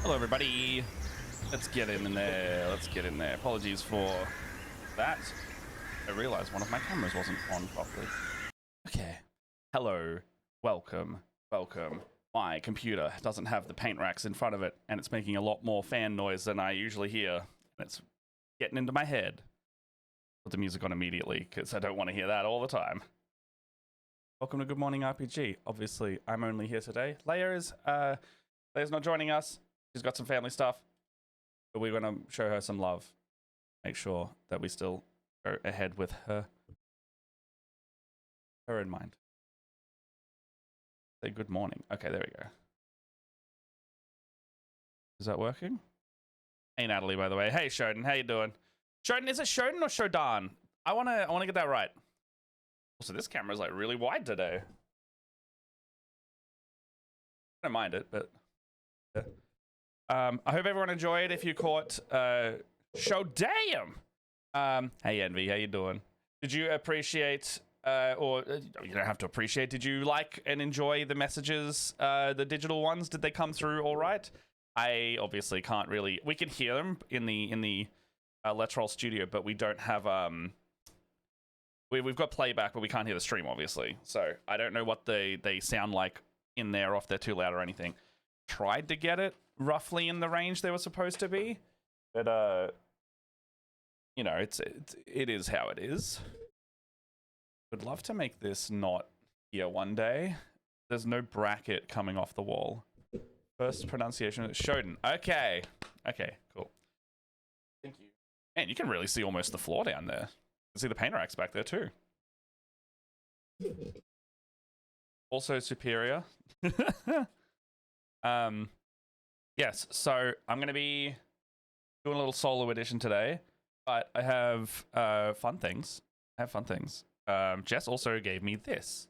Hello, everybody. Let's get in there. Let's get in there. Apologies for that. I realized one of my cameras wasn't on properly. Okay. Hello. Welcome. Welcome. My computer doesn't have the paint racks in front of it, and it's making a lot more fan noise than I usually hear. It's getting into my head. Put the music on immediately, because I don't want to hear that all the time. Welcome to Good Morning RPG. Obviously, I'm only here today. Leia's not joining us. She's got some family stuff, but we're going to show her some love. Make sure that we still go ahead with her in mind. Say good morning. Okay, there we go. Is that working? Hey, Natalie, by the way. Hey, Shodan. How you doing? Shodan, is it Shodan or Shodan? I wanna get that right. Also, this camera's like really wide today. I don't mind it, but yeah. I hope everyone enjoyed. If you caught Shodam. Hey Envy, how you doing? Did you appreciate or you don't have to appreciate, did you like and enjoy the messages, the digital ones? Did they come through all right? I obviously can't really, we can hear them in the Let's Roll studio, but we don't have we've got playback, but we can't hear the stream, obviously. So I don't know what they sound like in there, or if they're too loud or anything. Tried to get it roughly in the range they were supposed to be, but you know, it is how it is. Would love to make this not here one day. There's no bracket coming off the wall. First pronunciation, Shodan. Okay, cool. Thank you. Man, you can really see almost the floor down there. You can see the paint racks back there too. Also superior. Yes, so I'm gonna be doing a little solo edition today, but I have fun things. Jess also gave me this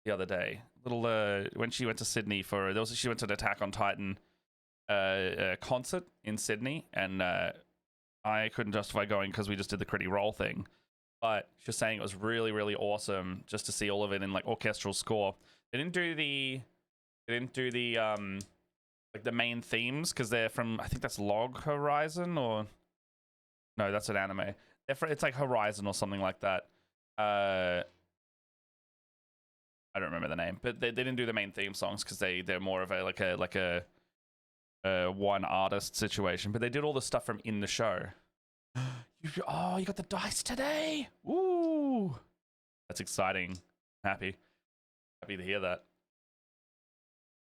the other day. Little when she went to Sydney for she went to an Attack on Titan concert in Sydney, and I couldn't justify going because we just did the Critty Roll thing. But she was saying it was really, really awesome just to see all of it in like orchestral score. They didn't do the like the main themes because they're from, I think that's Log Horizon, or no, that's an anime. It's like Horizon or something like that. I don't remember the name, but they didn't do the main theme songs because they're more of a like a one artist situation. But they did all the stuff from in the show. Oh, you got the dice today! Woo! That's exciting. Happy to hear that.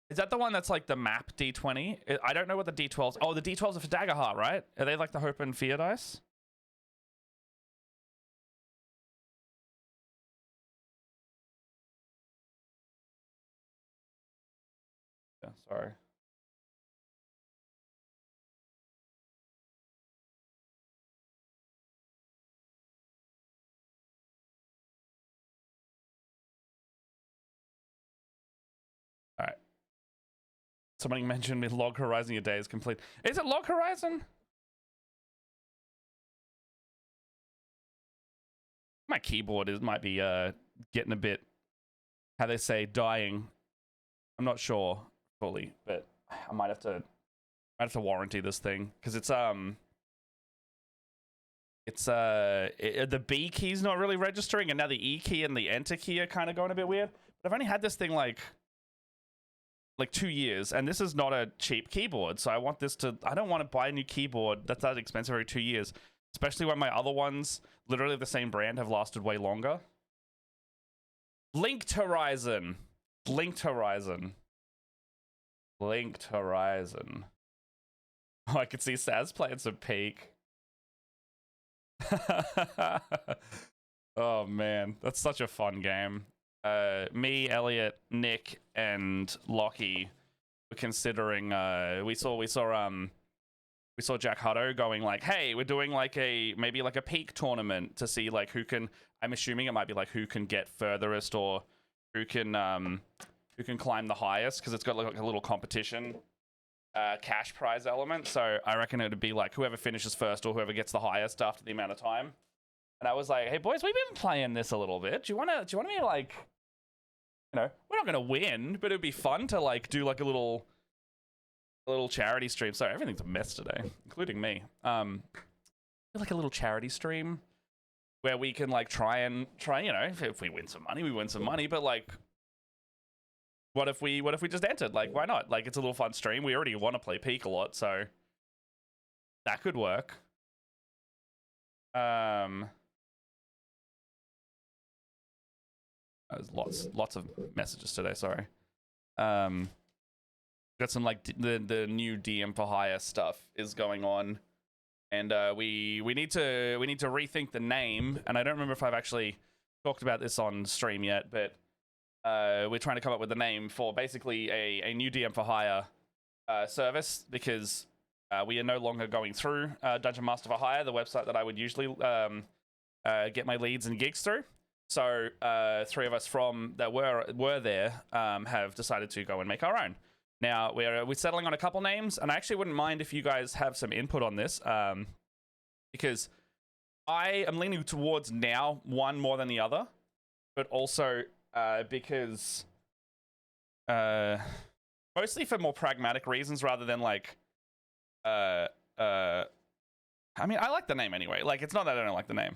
Is that the one that's like the map D20? I don't know what the D12s. Oh, the D12s are for Daggerheart, right? Are they like the Hope and Fear dice? Yeah, sorry. All right. Somebody mentioned with Log Horizon, your day is complete. Is it Log Horizon? My keyboard might be getting a bit, how they say, dying. I'm not sure fully, but I might have to warranty this thing because it's the B key's not really registering, and now the E key and the Enter key are kind of going a bit weird. But I've only had this thing like 2 years, and this is not a cheap keyboard, so I want this to, I don't want to buy a new keyboard that's that expensive every 2 years, especially when my other ones, literally the same brand, have lasted way longer. Linked Horizon. Oh, I could see Saz playing some Peak. Oh man, that's such a fun game. Me, Elliot, Nick, and Lockie were considering. We saw Jack Hutto going like, "Hey, we're doing like maybe a Peak tournament to see like who can." I'm assuming it might be like who can get furthest or who can climb the highest, because it's got like a little competition cash prize element. So I reckon it would be like whoever finishes first or whoever gets the highest after the amount of time. And I was like, "Hey boys, we've been playing this a little bit. Do you want me to like, you know, we're not gonna win, but it'd be fun to like do like a little a little charity stream. Sorry, everything's a mess today, including me. Like a little charity stream where we can like try, you know, if we win some money, we win some money. But like, what if we just entered? Like, why not? Like, it's a little fun stream. We already want to play Peak a lot, so that could work. There's lots of messages today. Sorry. Got some like the new DM for hire stuff is going on, and we need to rethink the name. And I don't remember if I've actually talked about this on stream yet, but we're trying to come up with a name for basically a new DM for hire service, because we are no longer going through Dungeon Master for Hire, the website that I would usually get my leads and gigs through. So 3 of us from that were there have decided to go and make our own. Now we're settling on a couple names, and I actually wouldn't mind if you guys have some input on this, because I am leaning towards now one more than the other, but also because mostly for more pragmatic reasons rather than like I mean, I like the name anyway. Like, it's not that I don't like the name.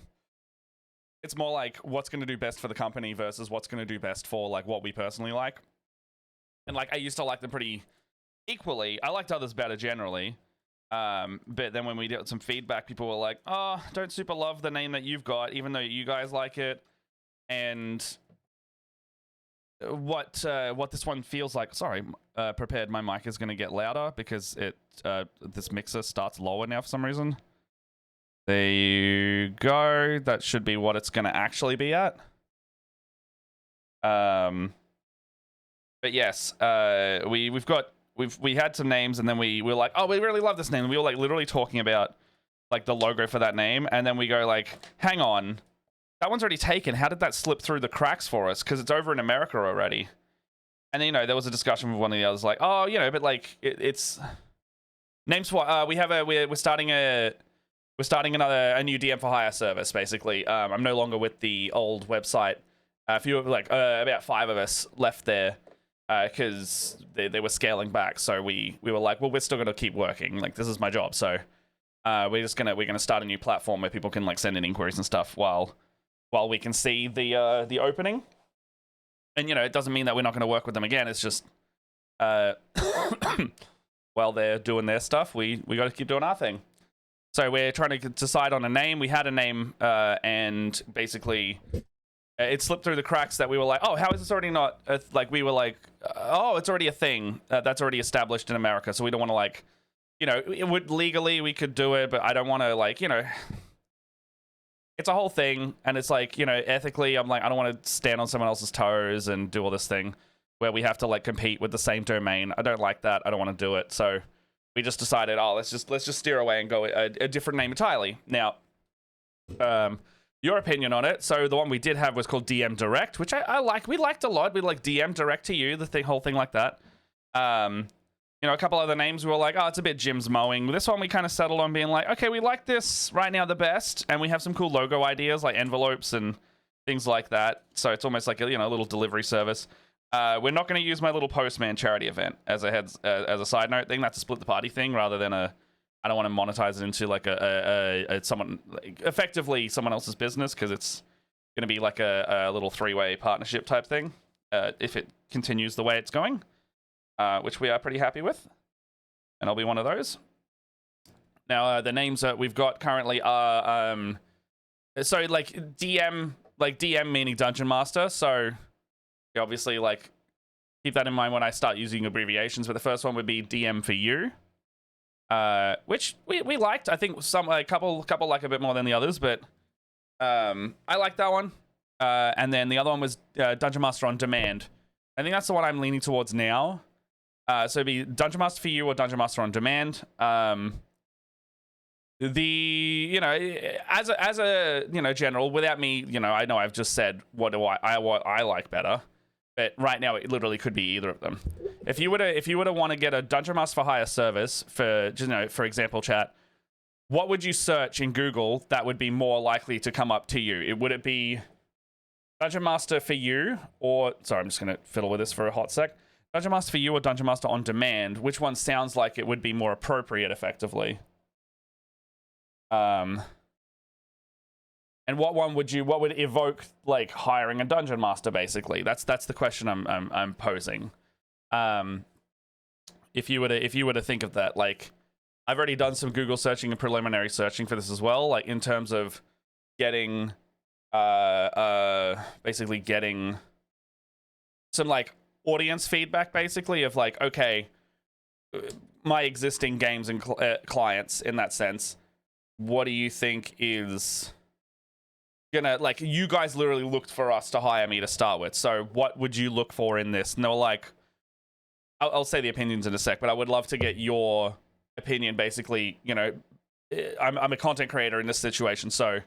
It's more like what's going to do best for the company versus what's going to do best for like what we personally like. And like, I used to like them pretty equally. I liked others better generally. But then when we did some feedback, people were like, "Oh, don't super love the name that you've got, even though you guys like it." And what this one feels like. Sorry, prepared. My mic is going to get louder because this mixer starts lower now for some reason. There you go. That should be what it's going to actually be at. But yes, we had some names, and then we were like, oh, we really love this name. And we were like literally talking about like the logo for that name, and then we go like, hang on, that one's already taken. How did that slip through the cracks for us? Because it's over in America already. And then, you know, there was a discussion with one of the others, like, oh, you know, but like it's names. We're starting a new DM for hire service. Basically, I'm no longer with the old website. A few of about 5 of us left there because they were scaling back. So we were like, well, we're still gonna keep working. Like, this is my job. So we're gonna start a new platform where people can like send in inquiries and stuff while we can see the opening. And you know, it doesn't mean that we're not gonna work with them again. It's just while they're doing their stuff, we got to keep doing our thing. So we're trying to decide on a name. We had a name, and basically it slipped through the cracks that we were like, oh, how is this already not, we were like, oh, it's already a thing that's already established in America. So we don't want to like, you know, it would legally, we could do it, but I don't want to like, you know, it's a whole thing. And it's like, you know, ethically, I'm like, I don't want to stand on someone else's toes and do all this thing where we have to like compete with the same domain. I don't like that. I don't want to do it. So we just decided, oh, let's just steer away and go a different name entirely. Now, your opinion on it. So the one we did have was called DM Direct, which I like. We liked a lot. We like DM Direct to you, whole thing like that. You know, a couple other names we were like, oh, it's a bit Jim's mowing. This one we kind of settled on being like, okay, we like this right now the best, and we have some cool logo ideas like envelopes and things like that. So it's almost like a, you know, a little delivery service. We're not going to use my little Postman charity event as a side note thing. That's a split the party thing rather than I don't want to monetize it into like effectively someone else's business, because it's going to be like a little 3-way partnership type thing if it continues the way it's going, which we are pretty happy with, and I'll be one of those. Now the names that we've got currently are so like DM meaning Dungeon Master. So obviously, like, keep that in mind when I start using abbreviations. But the first one would be DM for you, which we liked. I think a couple like a bit more than the others, but I like that one. And then the other one was Dungeon Master on Demand. I think that's the one I'm leaning towards now. So it'd be Dungeon Master for you or Dungeon Master on Demand. You know, as a you know, general, without me, you know I've just said what I like better. But right now, it literally could be either of them. If you were to want to get a Dungeon Master for hire service for, you know, for example, chat, what would you search in Google that would be more likely to come up to you? Would it be Dungeon Master for you, or sorry, I'm just gonna fiddle with this for a hot sec. Dungeon Master for you or Dungeon Master on demand? Which one sounds like it would be more appropriate, effectively? And what would evoke like hiring a dungeon master? Basically, that's the question I'm posing. If you were to think of that, like, I've already done some Google searching and preliminary searching for this as well, like in terms of getting, basically getting some like audience feedback, basically of like, okay, my existing games and clients in that sense, what do you think is gonna, like, you guys literally looked for us to hire me to start with, so what would you look for in this? And they were like, I'll say the opinions in a sec, but I would love to get your opinion. Basically, you know, I'm a content creator in this situation, so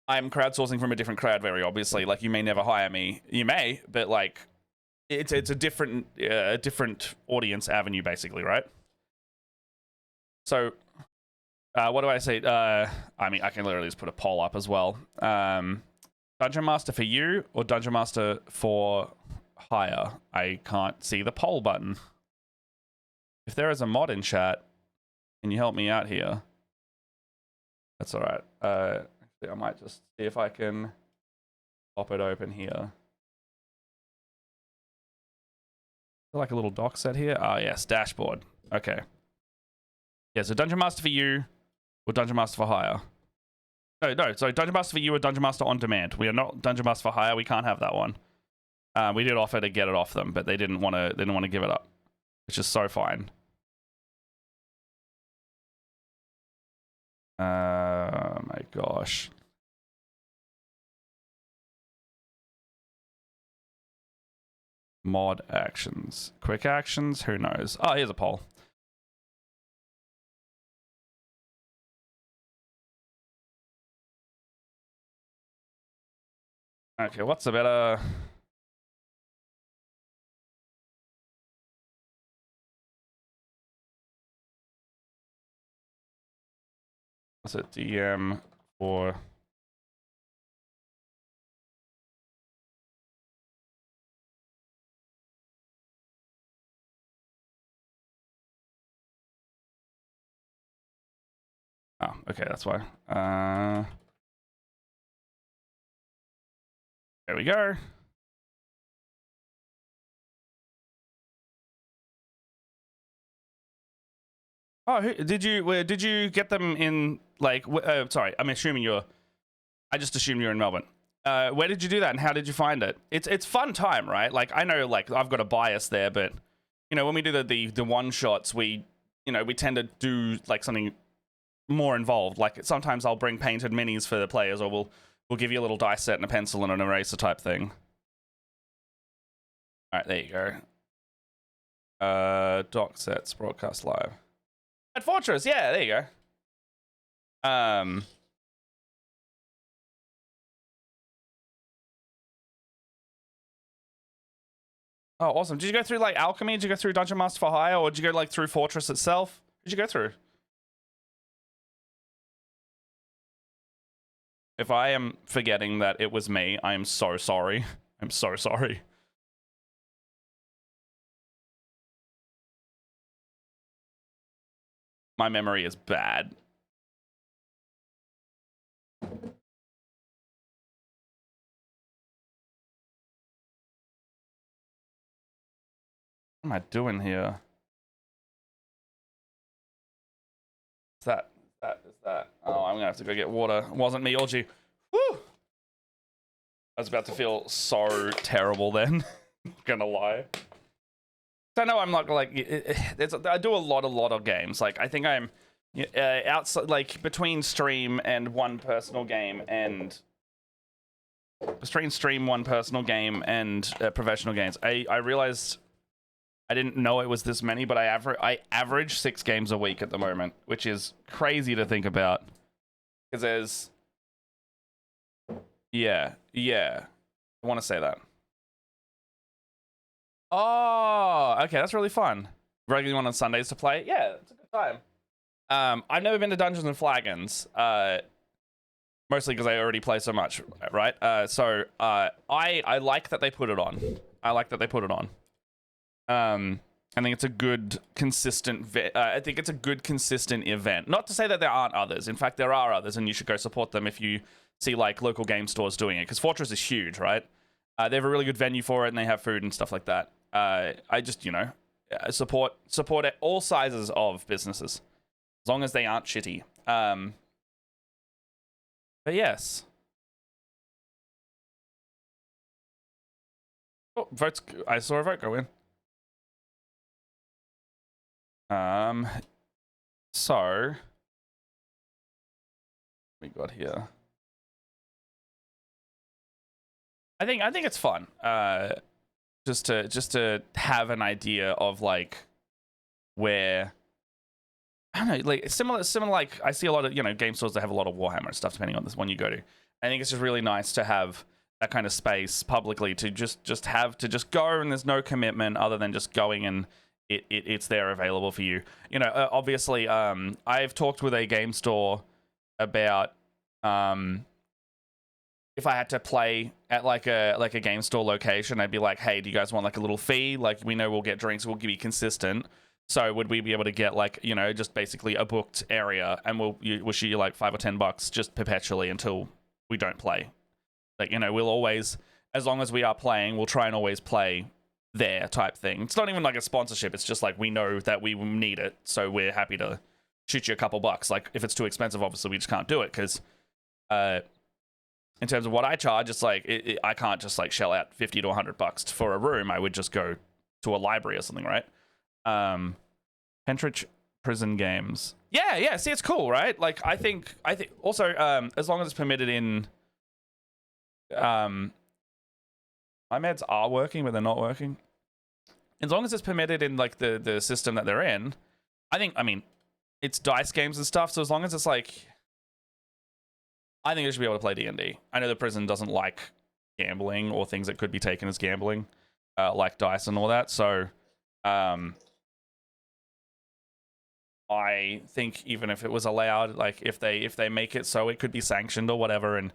I'm crowdsourcing from a different crowd, very obviously. Like, you may never hire me, you may, but like, it's a different audience avenue, basically, right? So, what do I say? I mean, I can literally just put a poll up as well. Dungeon Master for you or Dungeon Master for hire? I can't see the poll button. If there is a mod in chat, can you help me out here? That's all right. I might just see if I can pop it open here. Like a little doc set here. Ah, yes, dashboard. Okay. Yeah, so Dungeon Master for you or Dungeon Master for hire? No, so Dungeon Master for you or Dungeon Master on demand. We are not Dungeon Master for hire. We can't have that one. We did offer to get it off them, but they didn't want to give it up, which is so fine. My gosh. Mod actions. Quick actions? Who knows? Oh, here's a poll. Okay, what's a better... What's it? DM for... Oh, okay, that's why. There we go. Oh, did you get them in, like, sorry, I'm assuming I just assumed you're in Melbourne. Where did you do that and how did you find it? It's fun time, right? Like, I know, like, I've got a bias there, but, you know, when we do the one shots, we tend to do like something more involved. Like, sometimes I'll bring painted minis for the players, or we'll give you a little dice set and a pencil and an eraser type thing. All right, there you go. Doc sets, broadcast live. At Fortress, yeah, there you go. Oh, awesome. Did you go through, like, Alchemy? Did you go through Dungeon Master for Hire? Or did you go, like, through Fortress itself? What did you go through? If I am forgetting that it was me, I am so sorry. I'm so sorry. My memory is bad. What am I doing here? Is that? Oh, I'm gonna have to go get water. It wasn't me, Orgy. Woo! I was about to feel so terrible then. Not gonna lie. I know I'm not like, I do a lot of games. Like, I think I'm outside, like, between stream and one personal game and professional games. I realized I didn't know it was this many, but I average 6 games a week at the moment, which is crazy to think about. Because there's... Yeah. I want to say that. Oh, okay, that's really fun. Regularly one on Sundays to play. Yeah, it's a good time. I've never been to Dungeons and Flagons. Mostly because I already play so much, right? So I like that they put it on. I think it's a good, consistent. I think it's a good, consistent event. Not to say that there aren't others. In fact, there are others, and you should go support them if you see like local game stores doing it. Because Fortress is huge, right? They have a really good venue for it, and they have food and stuff like that. I just, support all sizes of businesses, as long as they aren't shitty. But yes. Oh, votes. I saw a vote go in. So we got here. I think it's fun. Just to have an idea of like where, I don't know, like similar like I see a lot of game stores that have a lot of Warhammer stuff depending on this one you go to. I think it's just really nice to have that kind of space publicly to just go, and there's no commitment other than just going, and it's there available for you. Obviously, I've talked with a game store about if I had to play at like a game store location, I'd be like, hey, do you guys want like a little fee? Like, we know we'll get drinks, we'll give you consistent. So would we be able to get like, just basically a booked area, and we'll shoot you like $5 or $10 just perpetually until we don't play. Like, we'll always, as long as we are playing, we'll try and always play there type thing. It's not even like a sponsorship. It's just like, we know that we need it, so we're happy to shoot you a couple bucks. Like, if it's too expensive, obviously we just can't do it, because in terms of what I charge, it's like I can't just like shell out $50 to $100 for a room. I would just go to a library or something, right? Pentridge prison games. Yeah. See, it's cool, right? Like, I think also as long as it's permitted in my meds are working, but they're not working. As long as it's permitted in like the system that they're in, I mean, it's dice games and stuff. So as long as it's like, I think they should be able to play D&D. I know the prison doesn't like gambling or things that could be taken as gambling, like dice and all that. So I think even if it was allowed, like if they make it so it could be sanctioned or whatever, and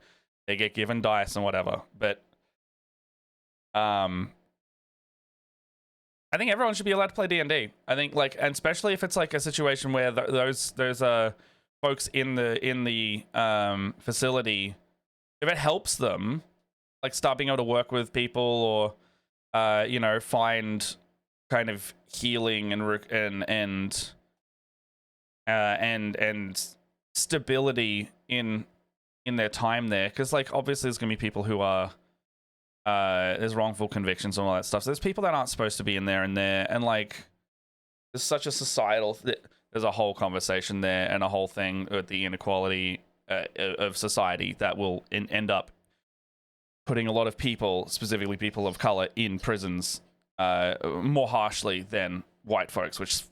they get given dice and whatever, but I think everyone should be allowed to play D&D. I think, like, and especially if it's like a situation where those folks in the facility, if it helps them, like, start being able to work with people, or find kind of healing and stability in their time there, because like obviously there's gonna be people who are there's wrongful convictions and all that stuff. So there's people that aren't supposed to be in there, and like there's such a societal there's a whole conversation there, and a whole thing with the inequality of society that will end up putting a lot of people, specifically people of color, in prisons more harshly than white folks, which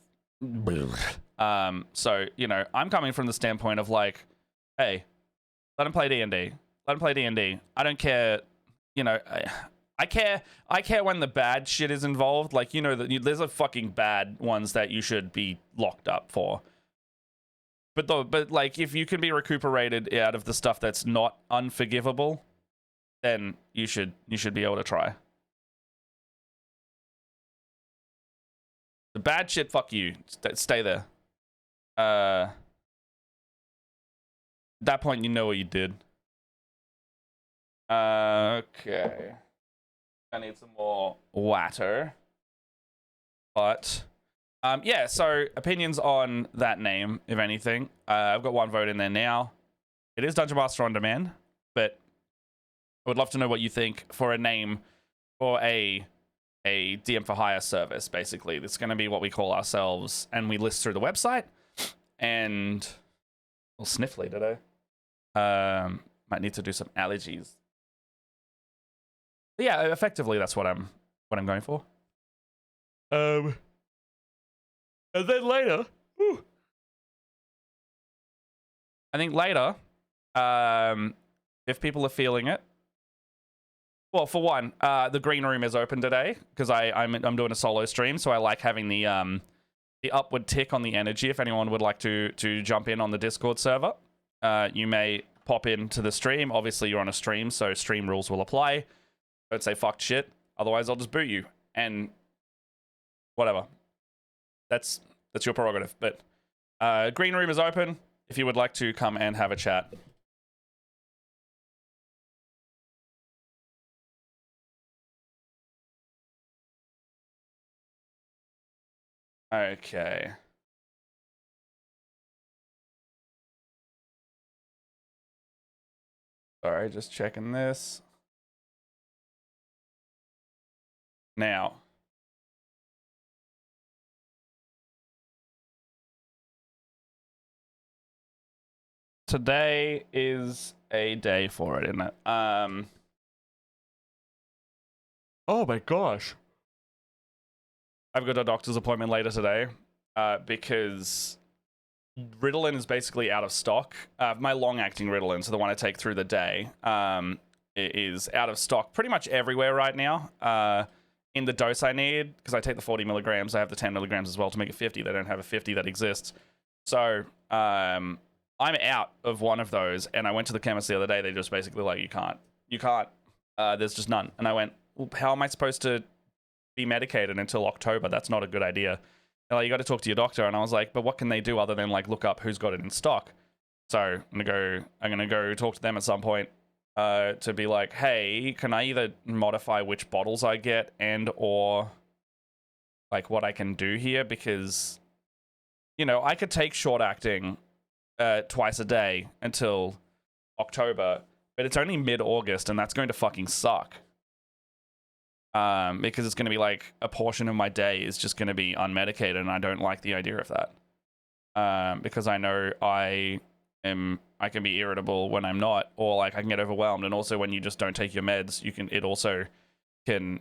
so I'm coming from the standpoint of like, hey, let them play D&D. Let them play D&D. I don't care. I care when the bad shit is involved. Like, there's a fucking bad ones that you should be locked up for. But like, if you can be recuperated out of the stuff that's not unforgivable, then you should be able to try. The bad shit, fuck you. Stay there. At that point, you know what you did. Okay. I need some more water. But, yeah, so opinions on that name, if anything. I've got one vote in there now. It is Dungeon Master On Demand, but I would love to know what you think for a name for a DM for hire service, basically. It's going to be what we call ourselves, and we list through the website. And a little sniffly today. Might need to do some allergies. But yeah, effectively that's what I'm going for. And then later, I think later, if people are feeling it, well, for one, the green room is open today because I'm doing a solo stream, so I like having the upward tick on the energy. If anyone would like to jump in on the Discord server, you may pop into the stream. Obviously, you're on a stream, so stream rules will apply. Don't say fucked shit, otherwise I'll just boot you. And whatever. That's your prerogative. But green room is open if you would like to come and have a chat. Okay. Sorry, just checking this. Now. Today is a day for it, isn't it? Oh my gosh. I've got a doctor's appointment later today because Ritalin is basically out of stock. My long-acting Ritalin, so the one I take through the day, is out of stock pretty much everywhere right now. In the dose I need, because I take the 40 milligrams, I have the 10 milligrams as well to make it 50. They don't have a 50 that exists. So I'm out of one of those, and I went to the chemist the other day. They just basically like, you can't. There's just none. And I went, well, how am I supposed to be medicated until October? That's not a good idea. They're like, you got to talk to your doctor. And I was like, but what can they do other than like look up who's got it in stock? So I'm gonna go talk to them at some point to be like, hey, can I either modify which bottles I get and or like what I can do here? Because, you know, I could take short acting twice a day until October, but it's only mid-August, and that's going to fucking suck. Because it's going to be like a portion of my day is just going to be unmedicated, and I don't like the idea of that. Because I know I can be irritable when I'm not, or like I can get overwhelmed, and also when you just don't take your meds, it also can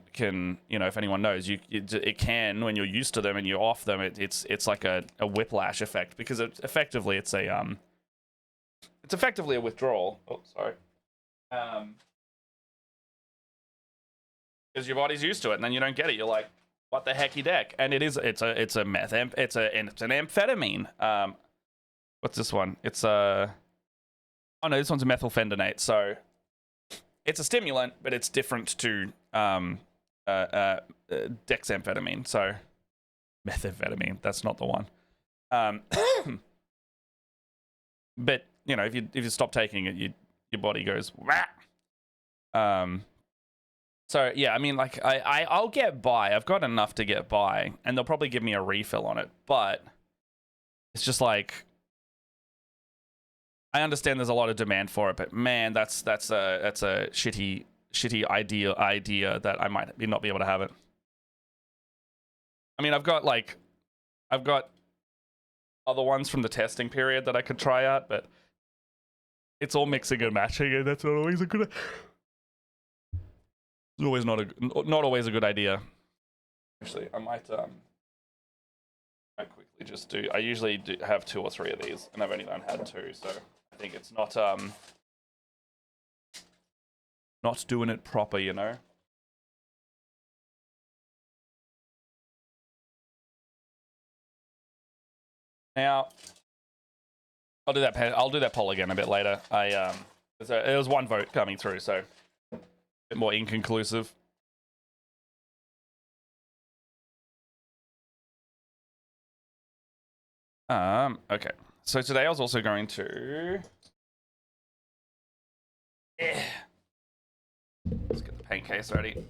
you know, if anyone knows, it can, when you're used to them and you're off them, it's like a whiplash effect, because it's effectively a withdrawal. Oh, sorry. Because your body's used to it, and then you don't get it. You're like, what the hecky deck? And it's an amphetamine. What's this one? It's oh no, this one's a methylphenidate. So it's a stimulant, but it's different to dexamphetamine. So methamphetamine, that's not the one. But you know, if you stop taking it, your body goes wah. So yeah, I mean, like I'll get by. I've got enough to get by, and they'll probably give me a refill on it. But it's just like, I understand there's a lot of demand for it, but man, that's a shitty idea that I might not be able to have it. I mean, I've got other ones from the testing period that I could try out, but it's all mixing and matching, and that's not always a good. It's always not always a good idea. Actually, I might quickly just do. I usually have 2 or 3 of these, and I've only had 2, so I think it's not doing it proper, you know. Now, I'll do that poll again a bit later. It was 1 vote coming through, so a bit more inconclusive. Okay. So today I was also going to let's get the paint case ready.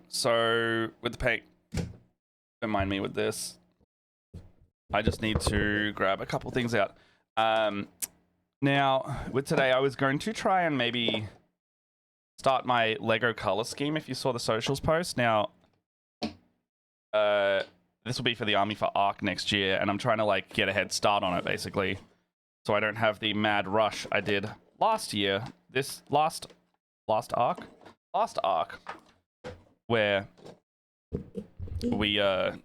So with the paint, don't mind me with this. I just need to grab a couple things out. Now, with today, I was going to try and maybe start my Lego color scheme, if you saw the socials post. Now, this will be for the Army for ARC next year, and I'm trying to like get a head start on it, basically, so I don't have the mad rush I did last year. This last ARC, where we you know,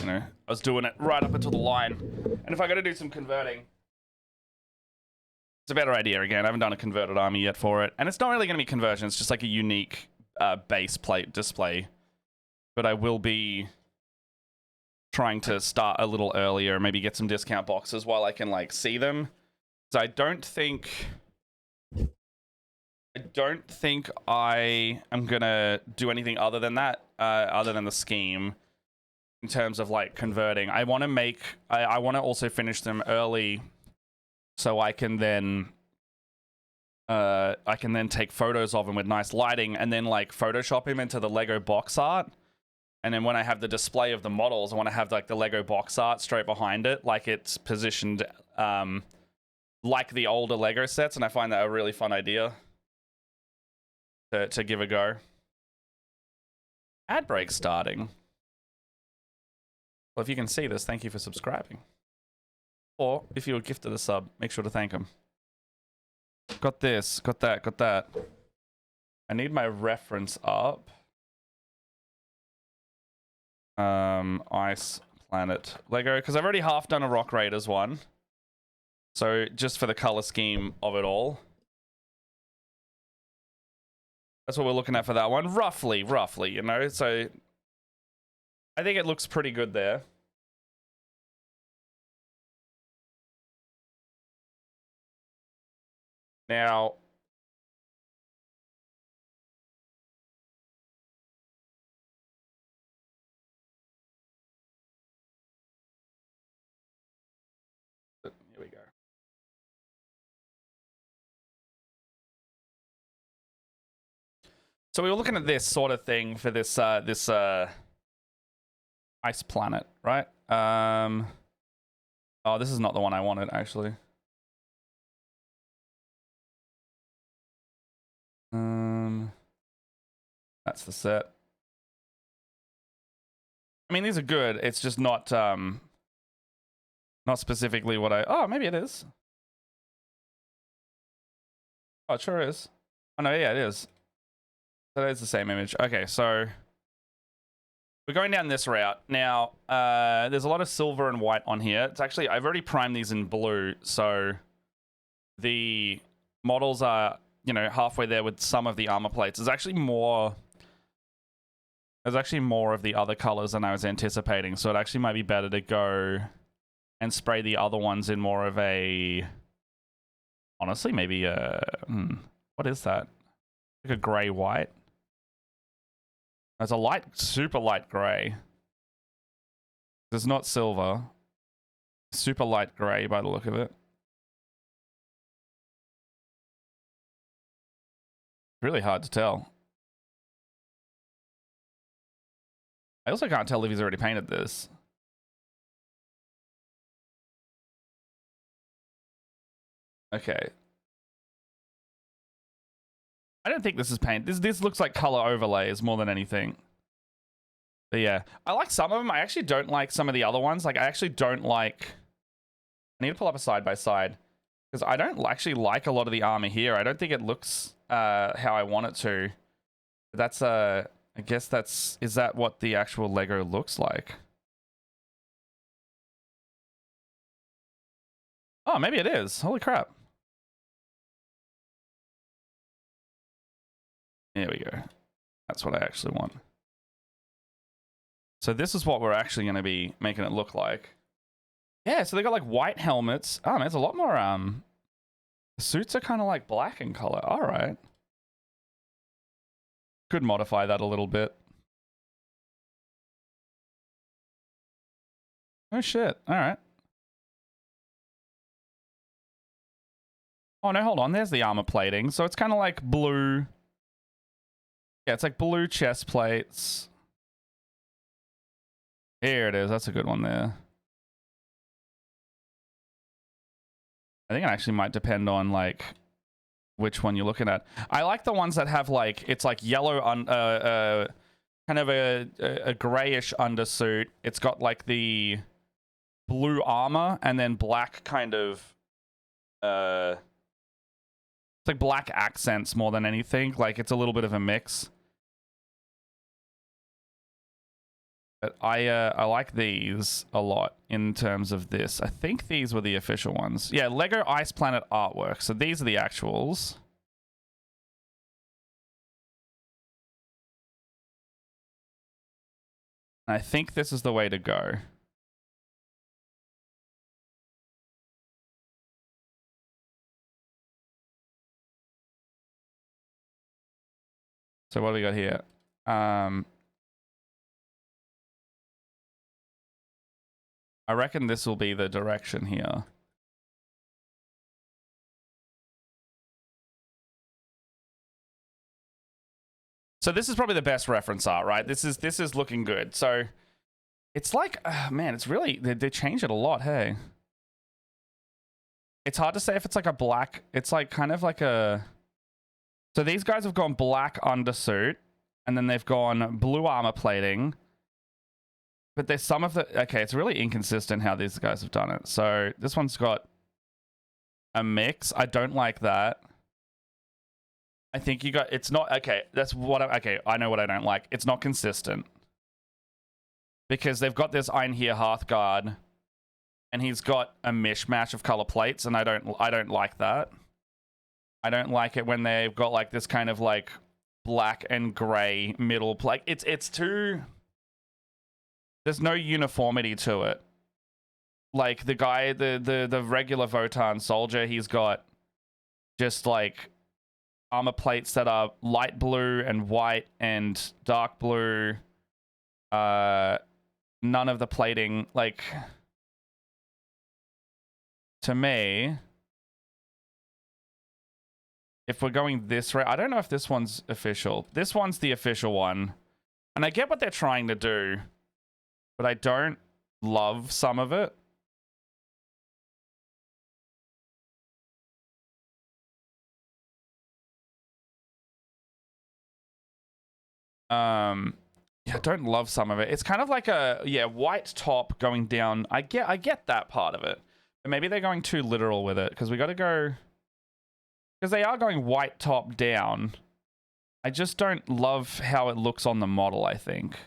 I was doing it right up until the line, and if I got to do some converting, it's a better idea. Again, I haven't done a converted army yet for it, and it's not really going to be conversion. It's just like a unique base plate display, but I will be trying to start a little earlier, maybe get some discount boxes while I can like see them. So I don't think I don't think I am gonna do anything other than that, other than the scheme, in terms of like converting. I want to make, I want to also finish them early, so I can then take photos of them with nice lighting, and then like Photoshop him into the Lego box art. And then when I have the display of the models, I want to have like the Lego box art straight behind it, like it's positioned like the older Lego sets. And I find that a really fun idea to give a go. Ad break starting. Well, if you can see this, thank you for subscribing. Or if you were gifted a sub, make sure to thank them. Got this, got that, got that. I need my reference up. Ice Planet Lego, because I've already half done a Rock Raiders one. So just for the color scheme of it all. That's what we're looking at for that one. Roughly, you know? So I think it looks pretty good there. Now, here we go. So we were looking at this sort of thing for this Ice Planet, right? Oh, this is not the one I wanted, actually. That's the set. I mean, these are good. It's just not specifically what I... Oh, maybe it is. Oh, it sure is. Oh, no, yeah, it is. That is the same image. Okay, so we're going down this route. Now, there's a lot of silver and white on here. It's actually... I've already primed these in blue, so the models are, you know, halfway there with some of the armor plates. There's actually more of the other colors than I was anticipating, so it actually might be better to go and spray the other ones in more of a... Honestly, maybe what is that? Like a gray-white? There's a light, super light gray. There's not silver. Super light gray by the look of it. Really hard to tell. I also can't tell if he's already painted this. Okay. I don't think this is paint. This looks like color overlays more than anything. But yeah, I like some of them. I actually don't like some of the other ones. Like, I actually don't like... I need to pull up a side-by-side. Because I don't actually like a lot of the armor here. I don't think it looks how I want it to. But that's, I guess that's... Is that what the actual Lego looks like? Oh, maybe it is. Holy crap. There we go. That's what I actually want. So this is what we're actually going to be making it look like. Yeah, so they got like white helmets. Oh, man, it's a lot more... The suits are kind of like black in color. All right. Could modify that a little bit. Oh, shit. All right. Oh, no, hold on. There's the armor plating. So it's kind of like blue... Yeah, it's like blue chest plates. Here it is. That's a good one there. I think it actually might depend on like which one you're looking at. I like the ones that have like, it's like yellow kind of a grayish undersuit. It's got like the blue armor and then black kind of it's like black accents more than anything. Like it's a little bit of a mix. But I like these a lot in terms of this. I think these were the official ones. Yeah, Lego Ice Planet artwork. So these are the actuals. I think this is the way to go. So what do we got here? I reckon this will be the direction here. So this is probably the best reference art, right? This is looking good. So it's like, man, it's really, they change it a lot, hey? It's hard to say if it's like a black, it's like kind of like a, so these guys have gone black undersuit, and then they've gone blue armor plating. But there's some of the, okay, it's really inconsistent how these guys have done it. So this one's got a mix. I don't like that. I think you got, it's not, okay, that's what okay, I know what I don't like. It's not consistent. Because they've got this Einherjar Hearthguard, and he's got a mishmash of color plates, and I don't like that. I don't like it when they've got like this kind of like black and gray middle plate. It's too, there's no uniformity to it. Like the guy, the regular Votann soldier, he's got just like armor plates that are light blue and white and dark blue. None of the plating, like, to me, if we're going this route, I don't know if this one's official. This one's the official one. And I get what they're trying to do, but I don't love some of it. Yeah, I don't love some of it. It's kind of like a, yeah, white top going down. I get that part of it. But maybe they're going too literal with it, because we got to go, because they are going white top down. I just don't love how it looks on the model, I think.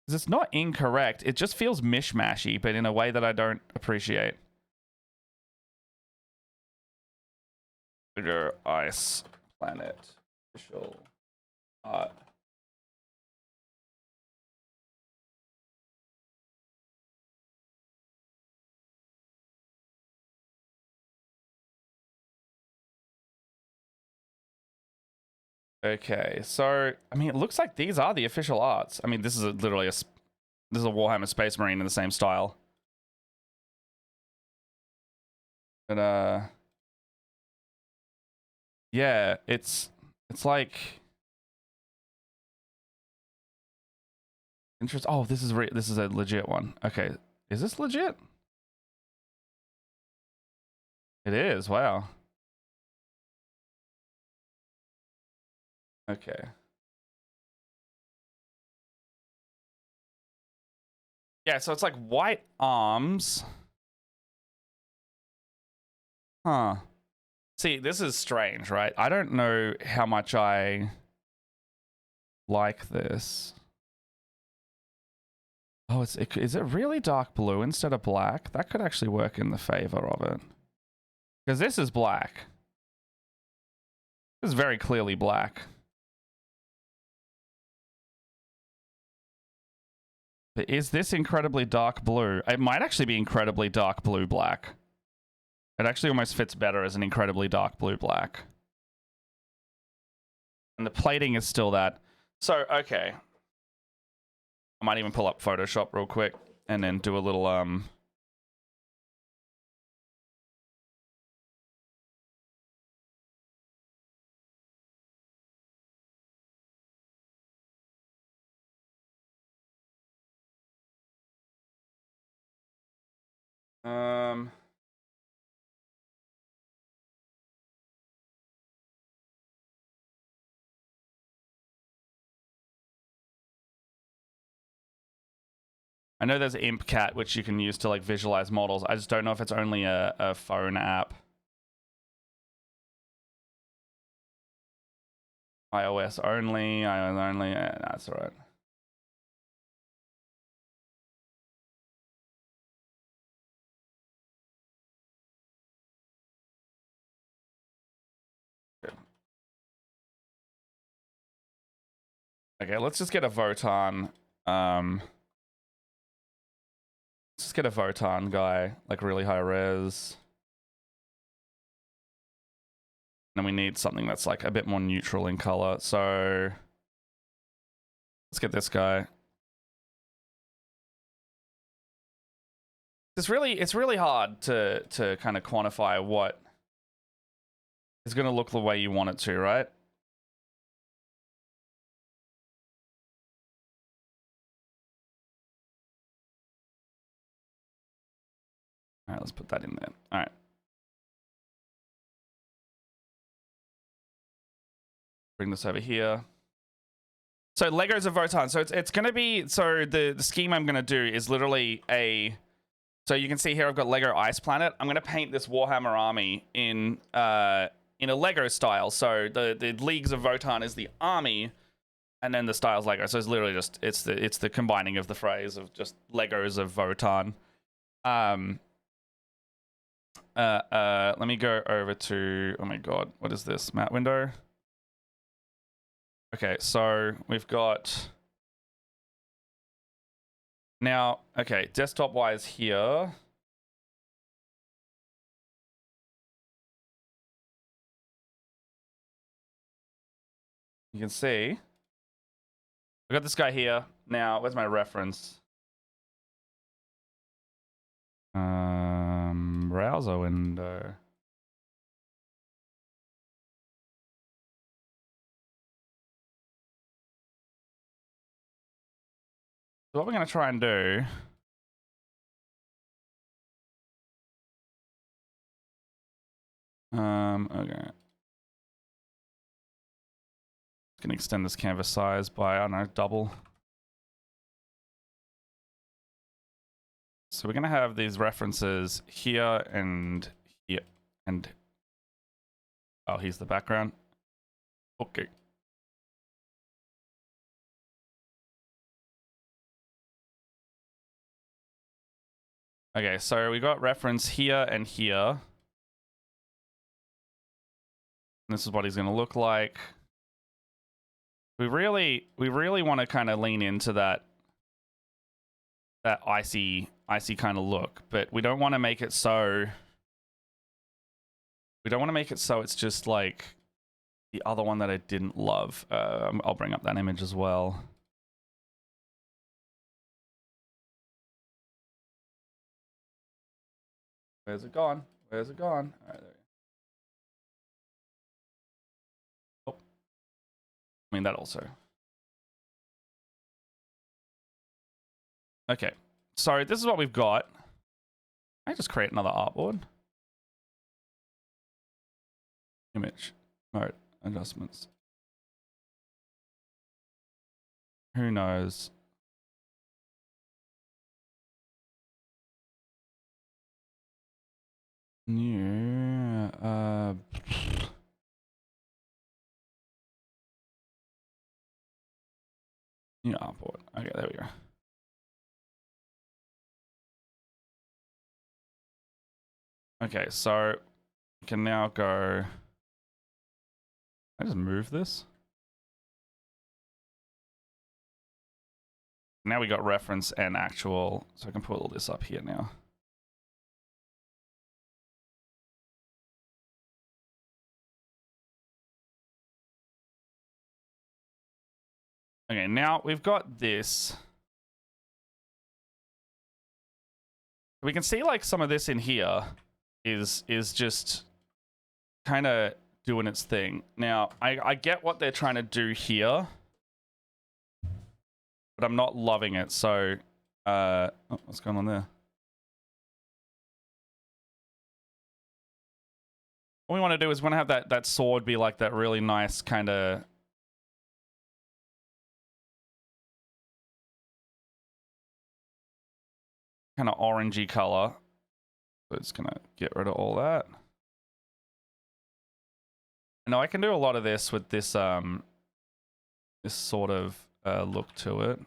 Because it's not incorrect. It just feels mishmashy, but in a way that I don't appreciate. Sugar Ice Planet official art. Okay, so I mean, it looks like these are the official arts. I mean, this is literally this is a Warhammer Space Marine in the same style. But yeah, it's like interesting. Oh, this is a legit one. Okay, is this legit? It is. Wow. Okay. Yeah, so it's like white arms. Huh. See, this is strange, right? I don't know how much I like this. Oh, is it really dark blue instead of black? That could actually work in the favor of it. Because this is black. This is very clearly black. But is this incredibly dark blue? It might actually be incredibly dark blue black. It actually almost fits better as an incredibly dark blue black. And the plating is still that. So, okay. I might even pull up Photoshop real quick and then do a little, I know there's ImpCat, which you can use to like visualize models. I just don't know if it's only a phone app. iOS only, iOS only, yeah, that's all right. Okay, let's just get a Votann. Let's just get a Votann guy, like really high res. Then we need something that's like a bit more neutral in color. So let's get this guy. It's really hard to kind of quantify what is going to look the way you want it to, right? All right, let's put that in there. All right. Bring this over here. So Legos of Votann. So it's going to be, so the scheme I'm going to do is literally a, so you can see here I've got Lego Ice Planet. I'm going to paint this Warhammer army in a Lego style. So the Leagues of Votann is the army, and then the style's Lego. So it's literally just, it's the combining of the phrase of just Legos of Votann. Let me go over to, oh my god, what is this? Map window? Okay, so we've got now, okay, desktop wise here. You can see I got this guy here. Now, where's my reference? Browser window. So what we're going to try and do, okay. Going to extend this canvas size by, I don't know, double. So we're going to have these references here and here and, oh, here's the background. Okay. Okay, so we got reference here and here. This is what he's going to look like. We really want to kind of lean into that icy kind of look, but we don't want to make it so. We don't want to make it so it's just like the other one that I didn't love. I'll bring up that image as well. Where's it gone? Where's it gone? All right, there we go. Oh. I mean, that also. Okay, so this is what we've got. I just create another artboard. Image, mode, adjustments. Who knows? New, new artboard. Okay, there we go. Okay, so we can now go. I just move this. Now we got reference and actual, so I can put all this up here now. Okay, now we've got this. We can see like some of this in here is just kind of doing its thing. Now, I get what they're trying to do here, but I'm not loving it. So, oh, what's going on there? What we want to do is we want to have that sword be like that really nice kind of orangey color. So it's gonna get rid of all that. Now I can do a lot of this with this this sort of look to it.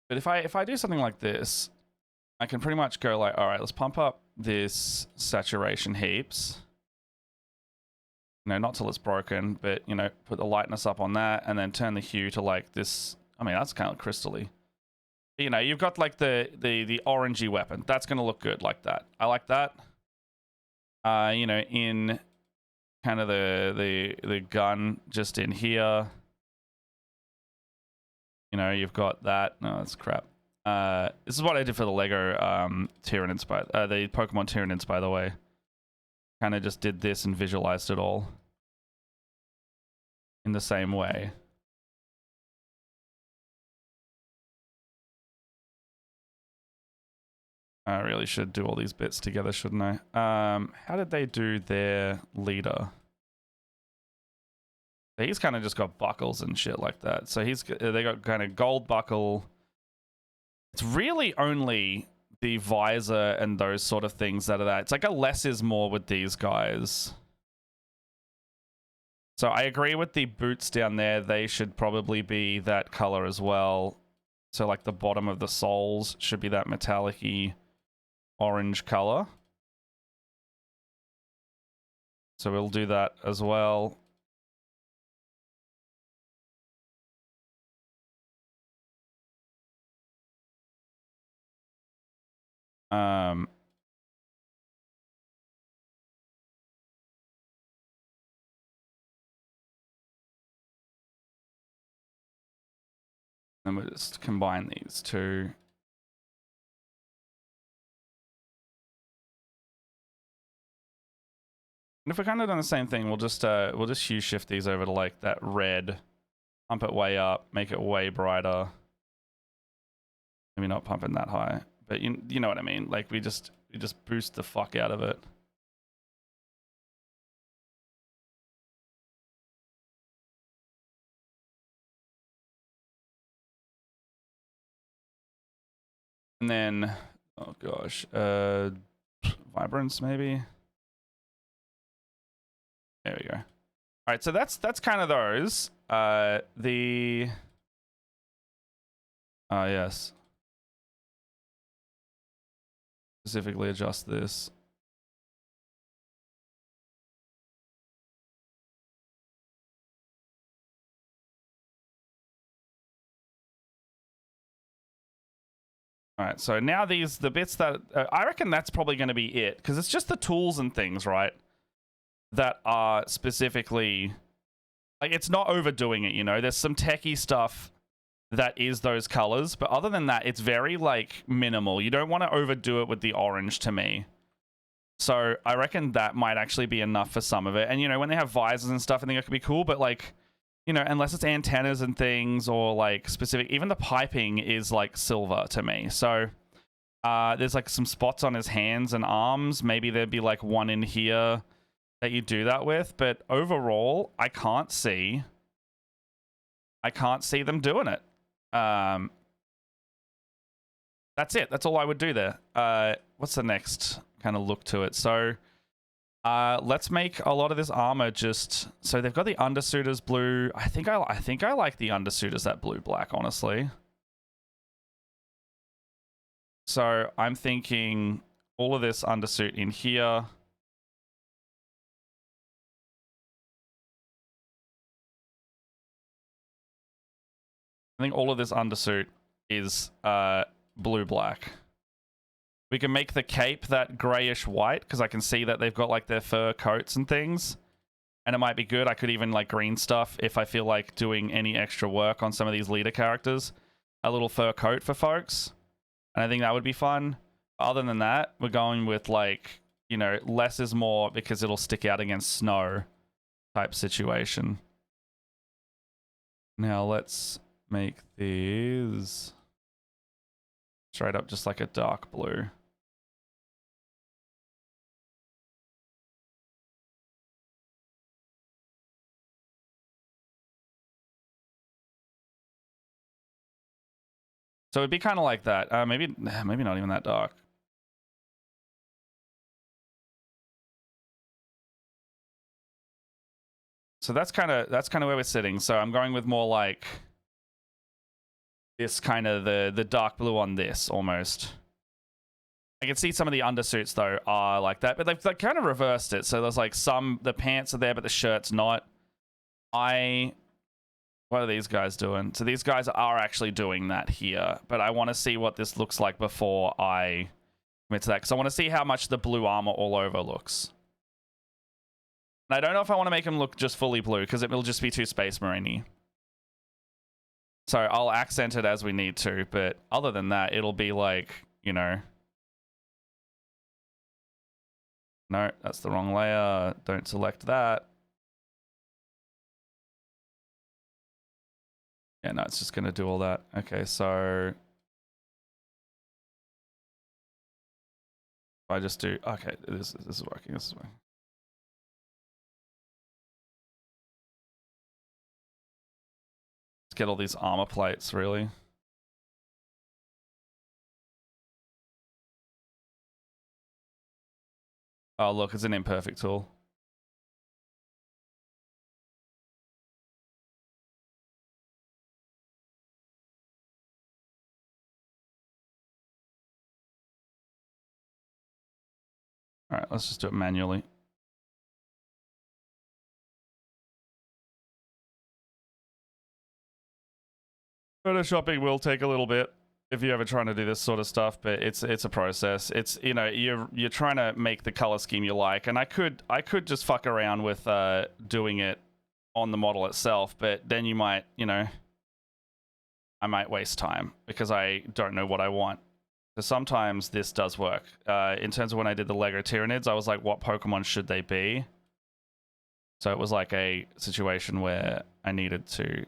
But if I do something like this, I can pretty much go like, all right, let's pump up this saturation heaps. You know, not till it's broken, but, you know, put the lightness up on that and then turn the hue to like this. I mean, that's kind of crystally. But, you know, you've got like the orangey weapon. That's going to look good like that. I like that. You know, in kind of the gun just in here. You know, you've got that. No, that's crap. This is what I did for the Lego Tyranids, the Pokemon Tyranids, by the way. Kind of just did this and visualized it all in the same way. I really should do all these bits together, shouldn't I? How did they do their leader? He's kind of just got buckles and shit like that. So they got kind of gold buckle. It's really only the visor and those sort of things that are that. It's like a less is more with these guys. So I agree with the boots down there. They should probably be that color as well. So like the bottom of the soles should be that metallic-y orange color. So we'll do that as well. Then we'll just combine these two. And if we're kind of doing the same thing, we'll just hue shift these over to like that red, pump it way up, make it way brighter. Maybe not pumping that high, but you know what I mean. Like we just boost the fuck out of it. And then, oh gosh, vibrance maybe. There we go. All right, so that's kind of those. Yes. Specifically adjust this. All right, so now the bits that I reckon that's probably going to be it, because it's just the tools and things, right, that are specifically like, it's not overdoing it, you know. There's some techie stuff that is those colors, but other than that, it's very like minimal. You don't want to overdo it with the orange to me. So I reckon that might actually be enough for some of it. And you know, when they have visors and stuff, I think it could be cool, but like, you know, unless it's antennas and things or like specific, even the piping is like silver to me. So there's like some spots on his hands and arms. Maybe there'd be like one in here that you do that with. But overall, I can't see them doing it. That's it. That's all I would do there. What's the next kind of look to it? So let's make a lot of this armor just so they've got the undersuit as blue. I think I like the undersuit as that blue black, honestly. So I'm thinking all of this undersuit in here. I think all of this undersuit is blue black. We can make the cape that grayish white, because I can see that they've got like their fur coats and things. And it might be good. I could even like green stuff if I feel like doing any extra work on some of these leader characters. A little fur coat for folks. And I think that would be fun. Other than that, we're going with like, you know, less is more because it'll stick out against snow type situation. Now let's make these straight up just like a dark blue. So it'd be kind of like that. Maybe not even that dark. So that's kind of where we're sitting. So I'm going with more like, this kind of the dark blue on this almost. I can see some of the undersuits though are like that, but they've kind of reversed it. So there's like the pants are there, but the shirt's not. What are these guys doing? So these guys are actually doing that here, but I want to see what this looks like before I commit to that, because I want to see how much the blue armor all over looks. And I don't know if I want to make them look just fully blue, because it will just be too Space Marine-y. So I'll accent it as we need to, but other than that, it'll be like, you know... No, that's the wrong layer. Don't select that. Yeah, no, it's just going to do all that. Okay, so... I just do... Okay, this is working. This is working. Let's get all these armor plates, really. Oh, look, it's an imperfect tool. All right, let's just do it manually. Photoshopping will take a little bit if you're ever trying to do this sort of stuff, but it's a process. It's, you know, you're trying to make the color scheme you like, and I could just fuck around with doing it on the model itself, but then you might, you know, I might waste time because I don't know what I want. So sometimes this does work. In terms of when I did the Lego Tyranids, I was like, what Pokemon should they be? So it was like a situation where I needed to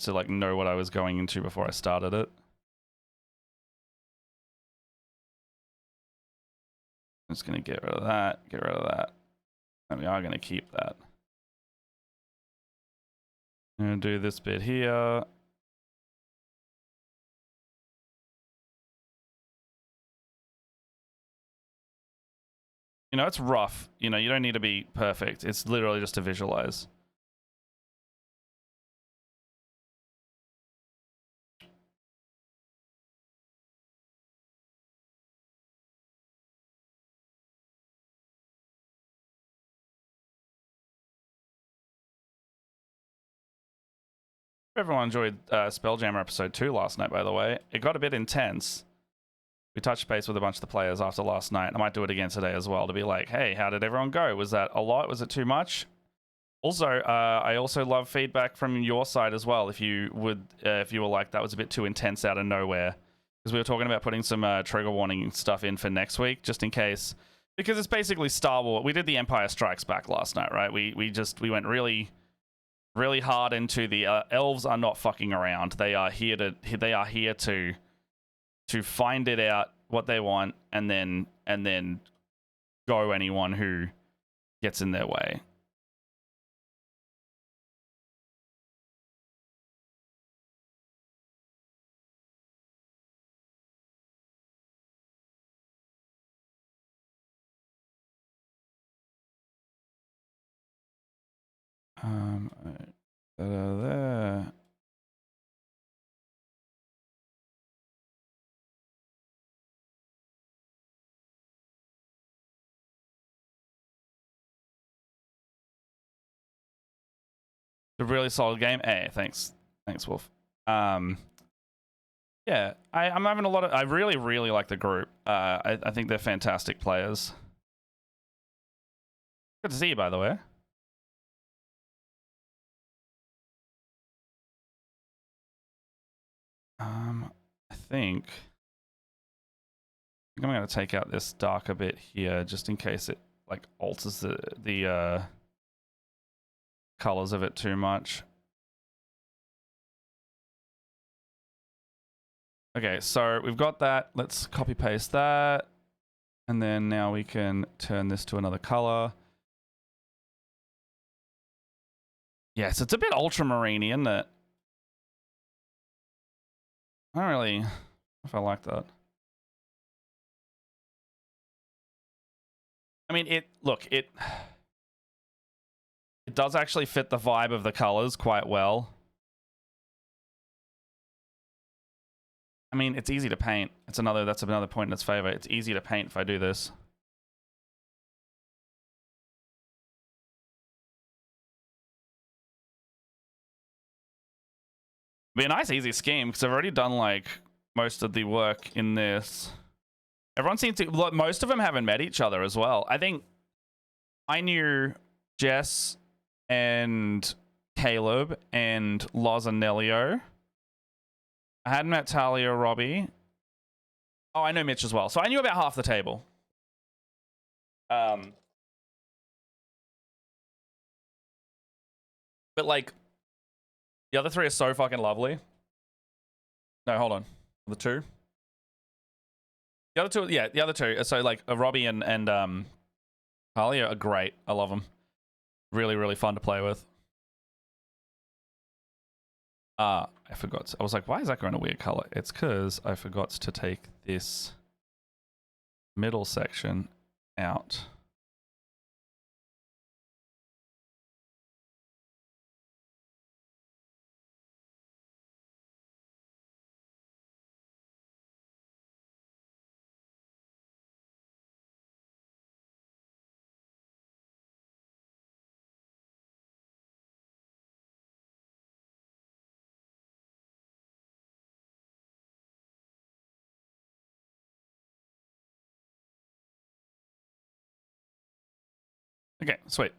like know what I was going into before I started it. I'm just gonna get rid of that, get rid of that. And we are gonna keep that. I'm gonna do this bit here. You know, it's rough. You know, you don't need to be perfect. It's literally just to visualize. Everyone enjoyed Spelljammer episode 2 last night, by the way. It got a bit intense. We touched base with a bunch of the players after last night. I might do it again today as well to be like, hey, how did everyone go? Was that a lot? Was it too much? Also, I also love feedback from your side as well. If you were like, that was a bit too intense out of nowhere. Because we were talking about putting some trigger warning stuff in for next week, just in case. Because it's basically Star Wars. We did the Empire Strikes Back last night, right? We went really hard into the elves are not fucking around. They are here to find it out what they want and then go anyone who gets in their way. There. A really solid game. Hey, thanks, Wolf. Yeah, I'm having a lot of. I really like the group. I think they're fantastic players. Good to see you, by the way. I think I'm going to take out this darker bit here just in case it like alters the colors of it too much. Okay, so we've got that. Let's copy paste that. And then now we can turn this to another color. Yes, it's a bit ultramarine, isn't it? I don't really know if I like that. I mean, it does actually fit the vibe of the colors quite well. I mean, it's easy to paint. That's another point in its favor. It's easy to paint if I do this. Be a nice easy scheme because I've already done like most of the work in this. Everyone seems to look, most of them haven't met each other as well. I think I knew Jess and Caleb and Loz and Nelio. I hadn't met Talia or Robbie. Oh, I know Mitch as well. So I knew about half the table. But like the other three are so fucking lovely. No, hold on. The two? The other two, yeah, the other two. So like Robbie and Talia are great. I love them. Really, really fun to play with. I forgot. I was like, why is that going a weird color? It's because I forgot to take this middle section out. Okay, sweet.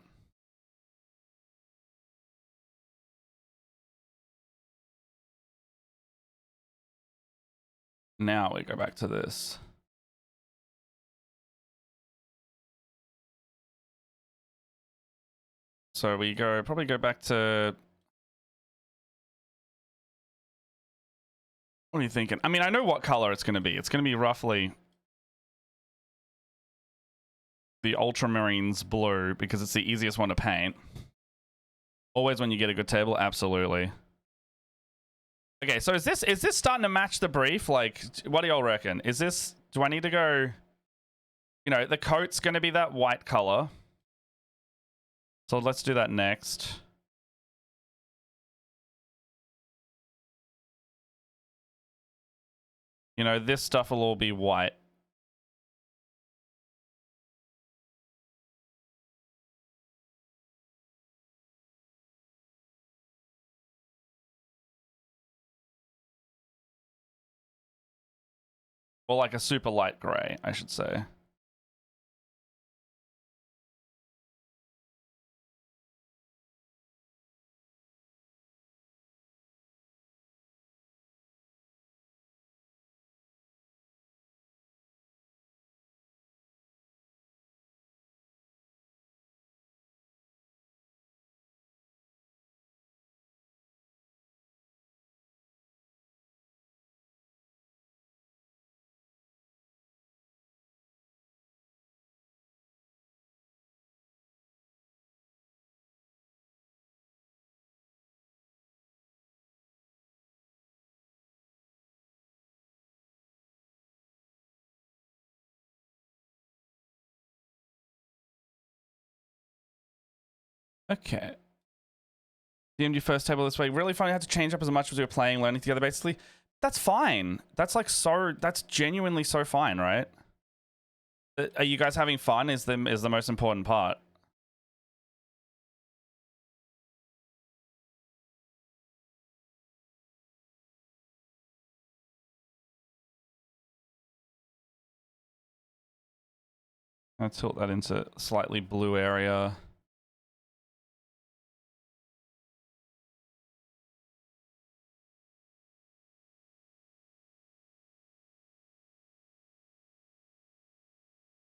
Now we go back to this. So we probably go back to... What are you thinking? I mean, I know what color it's going to be. It's going to be roughly the ultramarines blue because it's the easiest one to paint. Always when you get a good table, absolutely. Okay, so is this starting to match the brief? Like, what do y'all reckon? Is this... Do I need to go... You know, the coat's going to be that white color. So let's do that next. You know, this stuff will all be white. Or like a super light gray, I should say. Okay. DMG first table this way. Really fun. You had to change up as much as we were playing, learning together, basically. That's fine. That's like so... That's genuinely so fine, right? Are you guys having fun is the most important part. I'll tilt that into slightly blue area.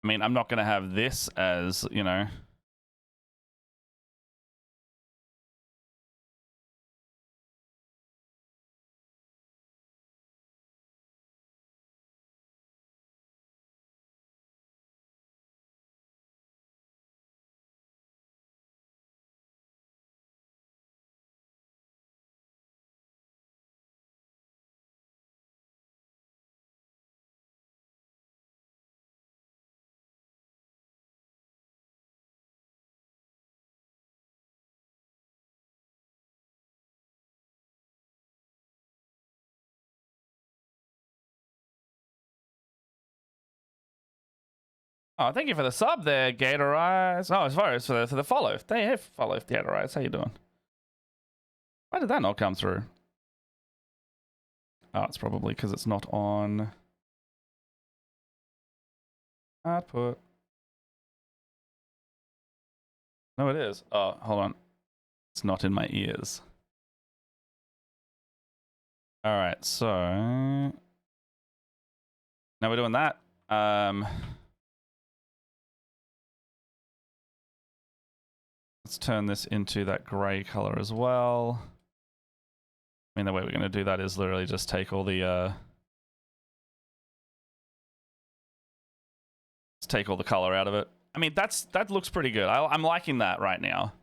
I mean, I'm not going to have this as, you know... Oh, thank you for the sub there, Gator Eyes. Oh, as far as for the follow. Hey, follow Gator Eyes. How you doing? Why did that not come through? Oh, it's probably because it's not on output. No, it is. Oh, hold on. It's not in my ears. All right, so now we're doing that. Let's turn this into that gray color as well. I mean, the way we're going to do that is literally just take all the let's take all the color out of it. I mean, that looks pretty good. I'm liking that right now.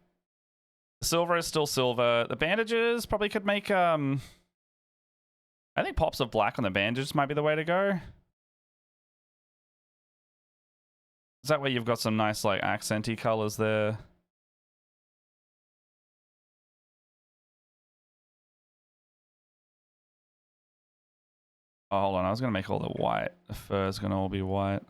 The silver is still silver. The bandages probably could make I think pops of black on the bandages might be the way to go. Is that way you've got some nice like accenty colors there? Oh, hold on. I was going to make all the white. The fur is going to all be white.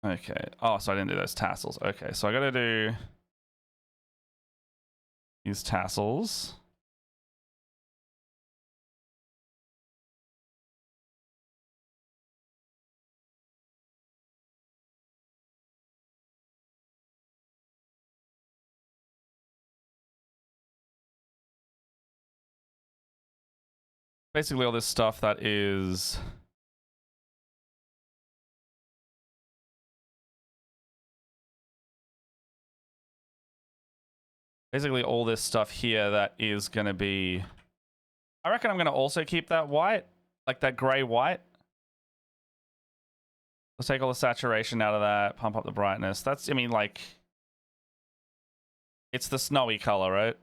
Okay. Oh, so I didn't do those tassels. Okay, so I got to do these tassels. Basically all this stuff that is basically all this stuff here that is going to be, I reckon I'm going to also keep that white, like that gray white. Let's take all the saturation out of that, pump up the brightness. That's, I mean, like, it's the snowy color, right?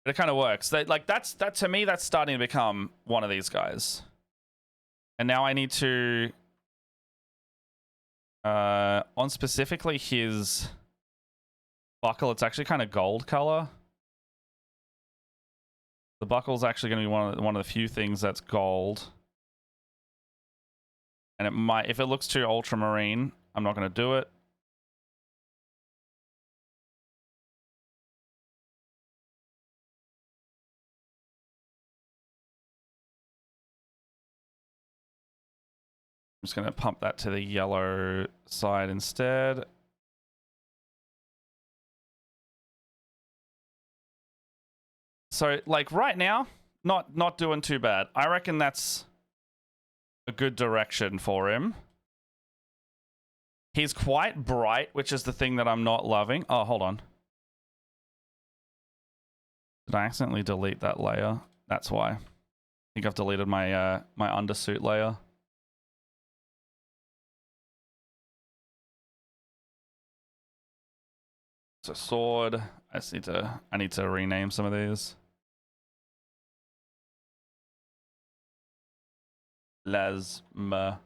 It kind of works. That to me, that's starting to become one of these guys. And now I need to on specifically his buckle, it's actually kind of gold color. The buckle's actually going to be one of the few things that's gold. And it might, if it looks too ultramarine, I'm not going to do it. I'm just going to pump that to the yellow side instead. So, like, right now, not doing too bad. I reckon that's a good direction for him. He's quite bright, which is the thing that I'm not loving. Oh, hold on. Did I accidentally delete that layer? That's why. I think I've deleted my my undersuit layer. So sword. I need to rename some of these. Lasma.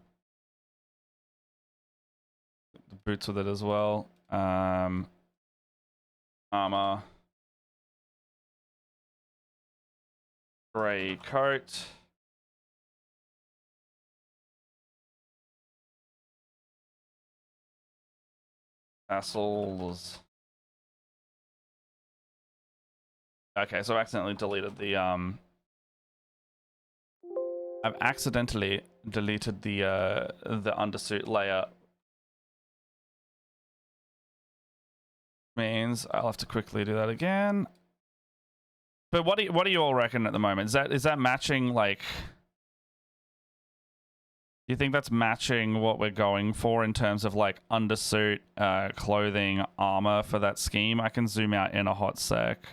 The boots with it as well. Armor. Gray coat. Tassels. Okay, so I accidentally deleted the I've accidentally deleted the undersuit layer. Means I'll have to quickly do that again. But what do you all reckon at the moment? Is that matching, like, do you think that's matching what we're going for in terms of like undersuit, clothing, armor for that scheme? I can zoom out in a hot sec.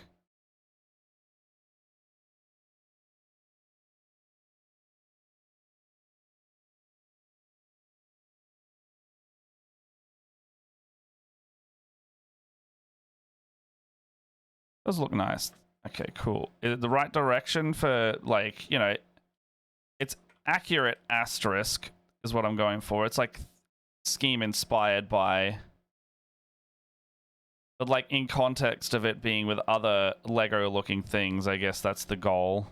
Does look nice. Okay, cool. Is it the right direction for, like, you know, accurate asterisk is what I'm going for. It's like scheme inspired by, but like in context of it being with other Lego looking things, I guess that's the goal.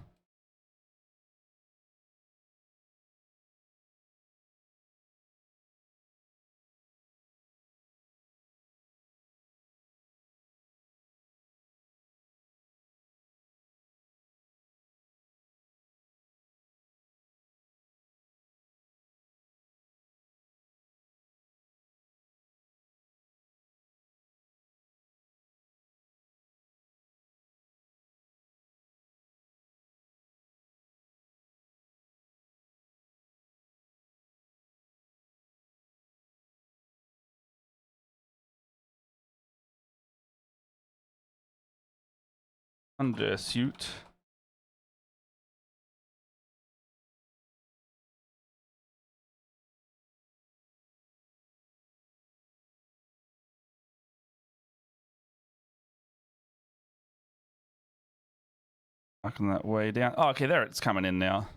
Undersuit. Knocking that way down. Oh, okay, there it's coming in now.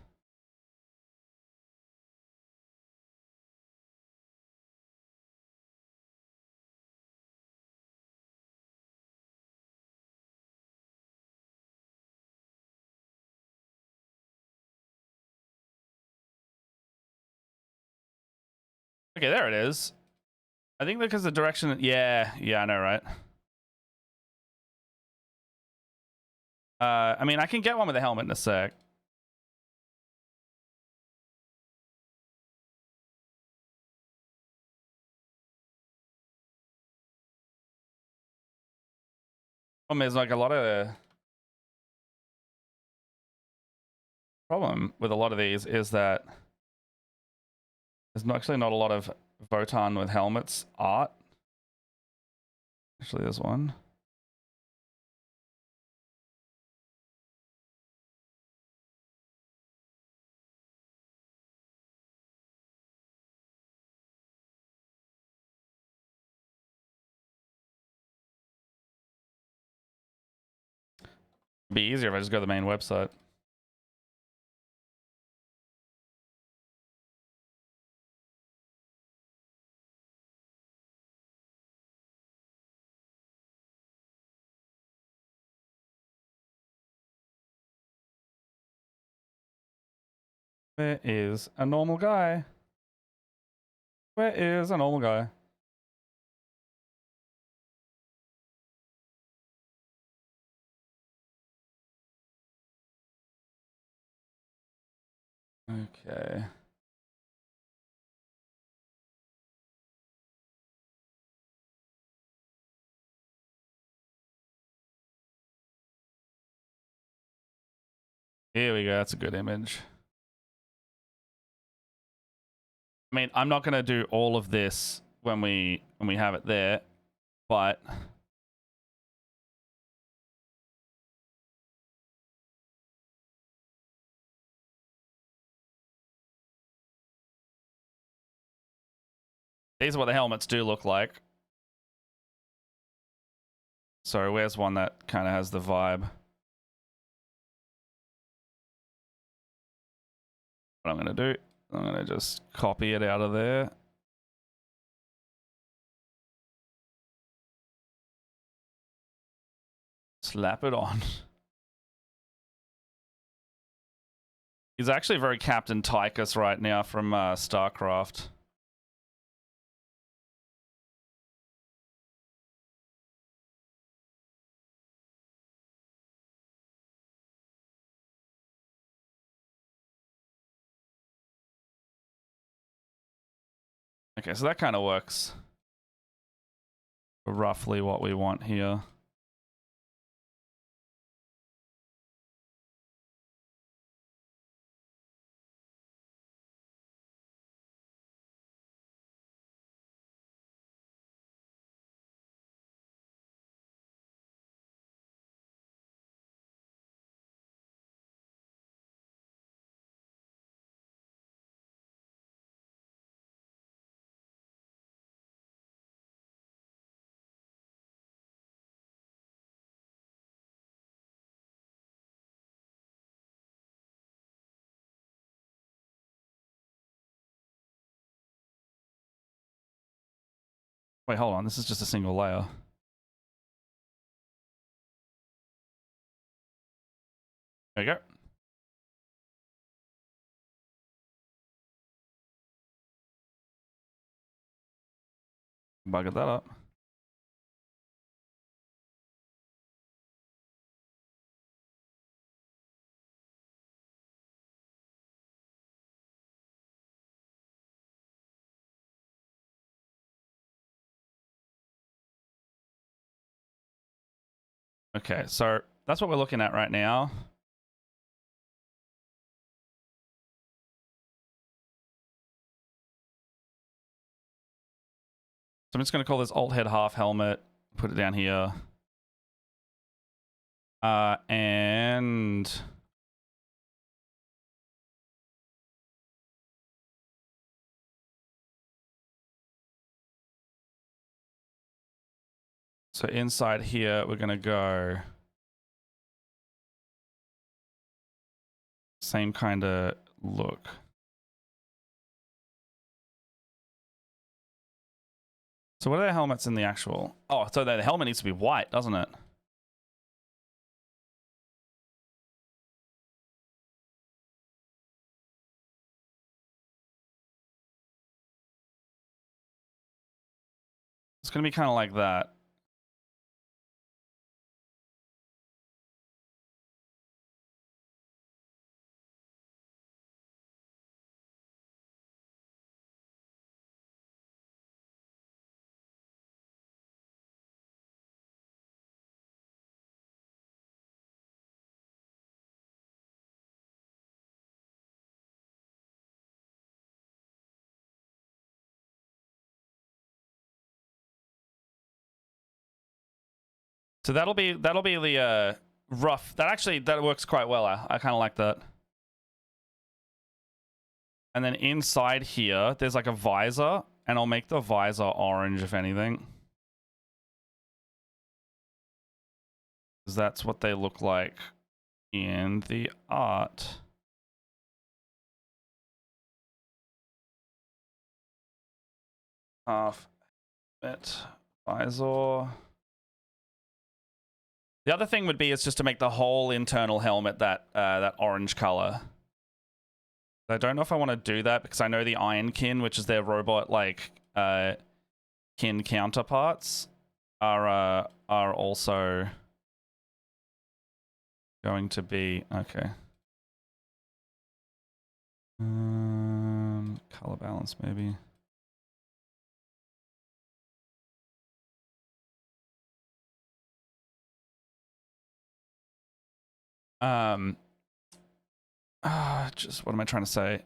Okay, there it is. I think because the direction... Yeah, I know, right? I mean, I can get one with a helmet in a sec. Problem is, like, a lot of... problem with a lot of these is that there's actually not a lot of Votann with helmets art. Actually, there's one. It'd be easier if I just go to the main website. Where is a normal guy? Where is a normal guy? Okay. Here we go. That's a good image. I mean, I'm not going to do all of this when we have it there, but these are what the helmets do look like. So where's one that kind of has the vibe? What I'm going to do, I'm going to just copy it out of there. Slap it on. He's actually very Captain Tychus right now from StarCraft. Okay, so that kind of works. Roughly what we want here. Wait, hold on. This is just a single layer. There you go. Buggered that up. Okay, so that's what we're looking at right now. So I'm just going to call this alt head half helmet, put it down here. And so inside here, we're going to go same kind of look. So what are the helmets in the actual? Oh, so the helmet needs to be white, doesn't it? It's going to be kind of like that. So that'll be the rough. That works quite well. I kind of like that. And then inside here, there's like a visor, and I'll make the visor orange if anything. Because that's what they look like in the art. Half bit visor. The other thing would be is just to make the whole internal helmet that that orange color. I don't know if I want to do that because I know the Ironkin, which is their robot like kin counterparts, are also going to be okay. Color balance maybe. Just what am I trying to say?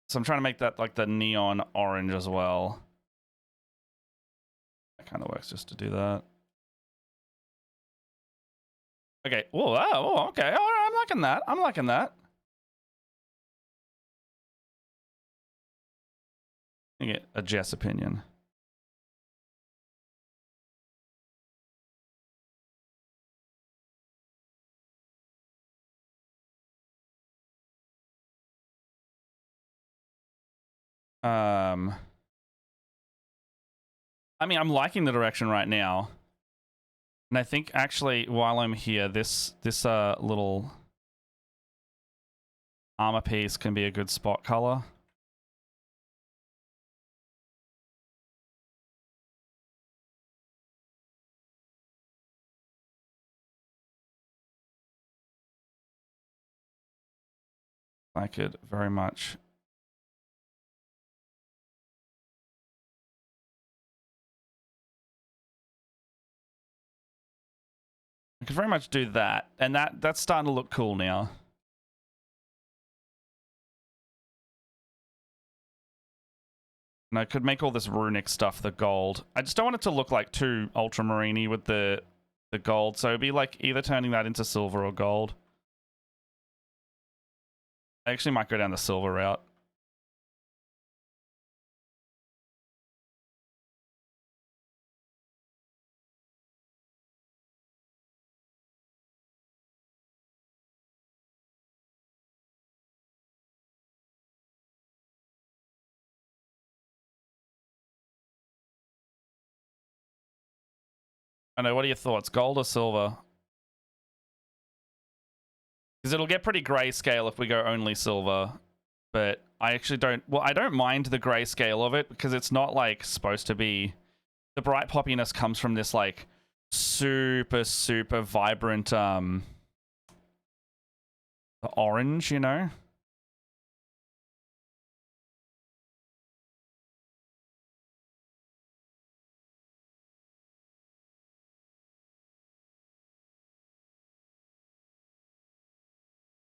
So I'm trying to make that like the neon orange as well. That kind of works just to do that. Okay. Oh, okay. All right. I'm liking that. I'm liking that. I get a Jess opinion. I mean, I'm liking the direction right now. And I think actually while I'm here, this little armor piece can be a good spot color. I could very much. I could very much do that. And that's starting to look cool now. And I could make all this runic stuff the gold. I just don't want it to look like too ultramarine-y with the gold. So it'd be like either turning that into silver or gold. I actually might go down the silver route. I know. What are your thoughts? Gold or silver? Because it'll get pretty grayscale if we go only silver. But I actually don't... Well, I don't mind the grayscale of it because it's not, like, supposed to be... The bright poppiness comes from this, like, super, super vibrant, the orange, you know?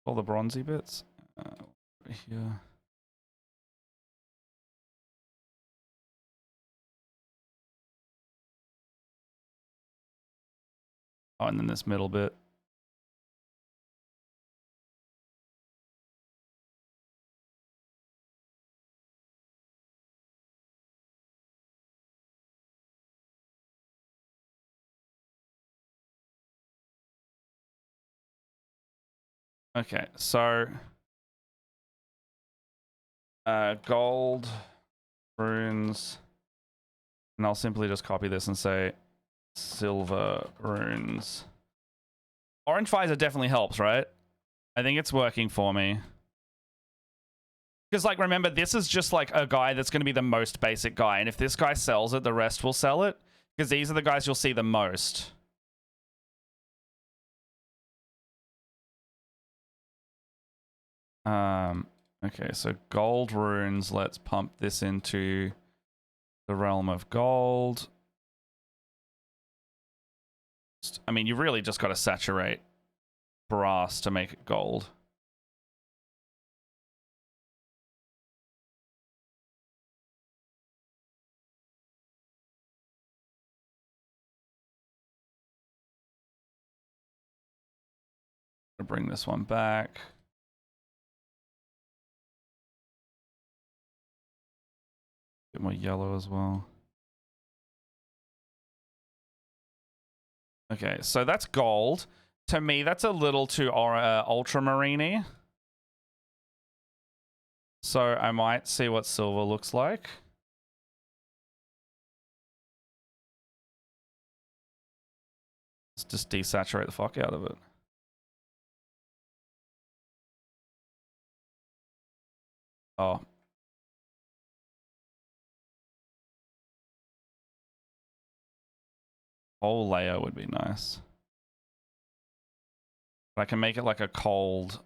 All the bronzy bits. Over here. Oh, and then this middle bit. Okay, so gold runes, and I'll simply just copy this and say silver runes. Orange visor definitely helps, right? I think it's working for me. Because, like, remember, this is just, like, a guy that's going to be the most basic guy. And if this guy sells it, the rest will sell it. Because these are the guys you'll see the most. Okay, so gold runes. Let's pump this into the realm of gold. I mean, you really just got to saturate brass to make it gold. I'll bring this one back. Bit more yellow as well. Okay, so that's gold. To me, that's a little too ultramarine-y. So I might see what silver looks like. Let's just desaturate the fuck out of it. Oh. Whole layer would be nice. But I can make it like a cold.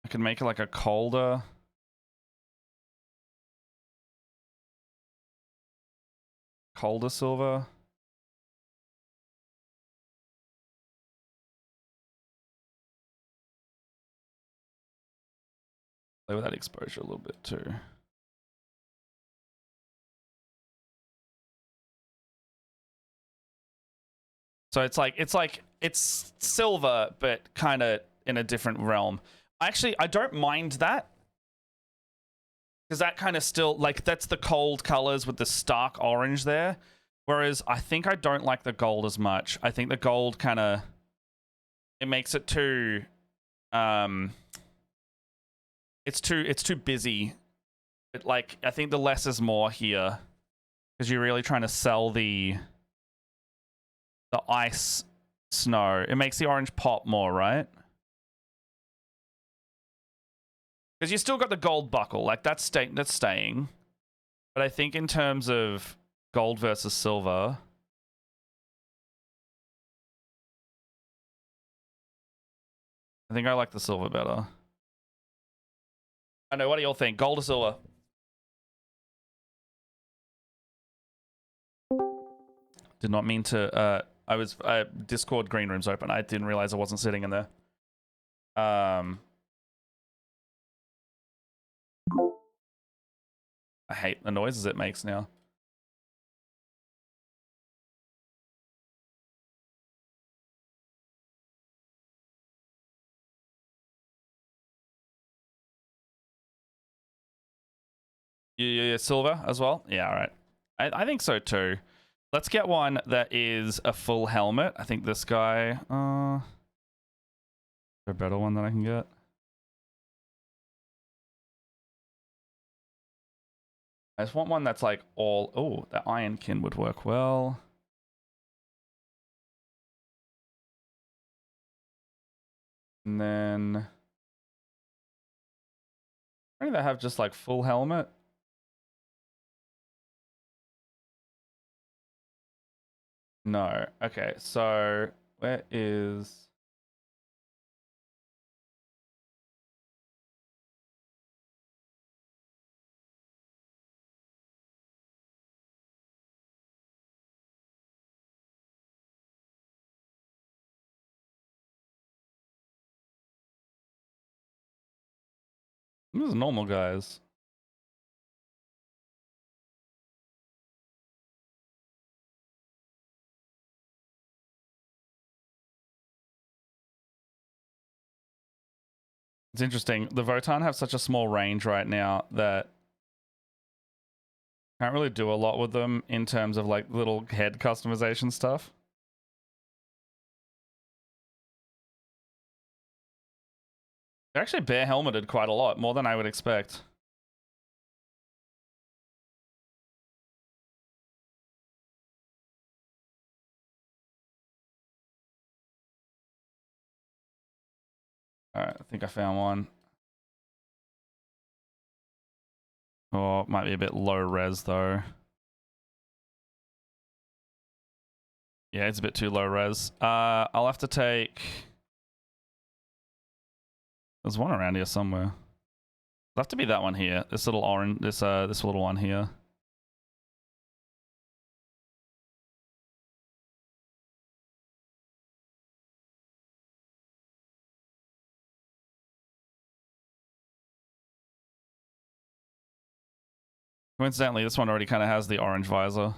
I can make it like a colder. Colder silver. Play with that exposure a little bit too. So it's silver, but kind of in a different realm. Actually, I don't mind that. Because that kind of still, like, that's the cold colors with the stark orange there. Whereas I think I don't like the gold as much. I think the gold kind of, it makes it too, it's too busy. But, like, I think the less is more here. Because you're really trying to sell the ice snow. It makes the orange pop more, right? Because you still got the gold buckle. Like, that's staying. But I think in terms of gold versus silver, I think I like the silver better. I know, what do y'all think? Gold or silver? Did not mean to, I was, Discord green room's open. I didn't realize I wasn't sitting in there. I hate the noises it makes now. Yeah, silver as well? Yeah, all right. I think so too. Let's get one that is a full helmet. I think this guy, a better one that I can get. I just want one that's like all... Oh, the ironkin would work well. And then... I think they have just like full helmet. No. Okay, so where is... These are normal guys. It's interesting. The Votann have such a small range right now that can't really do a lot with them in terms of like little head customization stuff. They're actually bare helmeted quite a lot, more than I would expect. Alright, I think I found one. Oh, it might be a bit low res though. Yeah, it's a bit too low res. I'll have to take... There's one around here somewhere. It'll have to be that one here. This little orange, this little one here. Coincidentally, this one already kind of has the orange visor.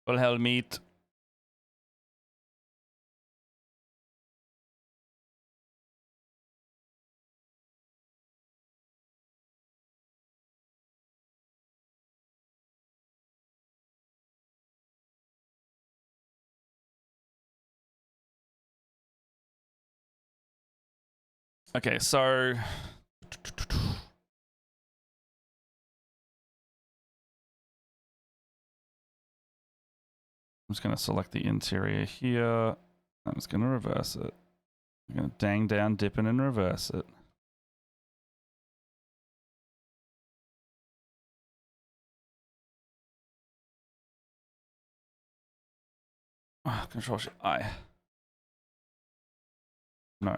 Full helmet. Okay, so... I'm just going to select the interior here. I'm just going to reverse it. I'm going to dang down, dip in, and reverse it. Oh, Control Shift I. No.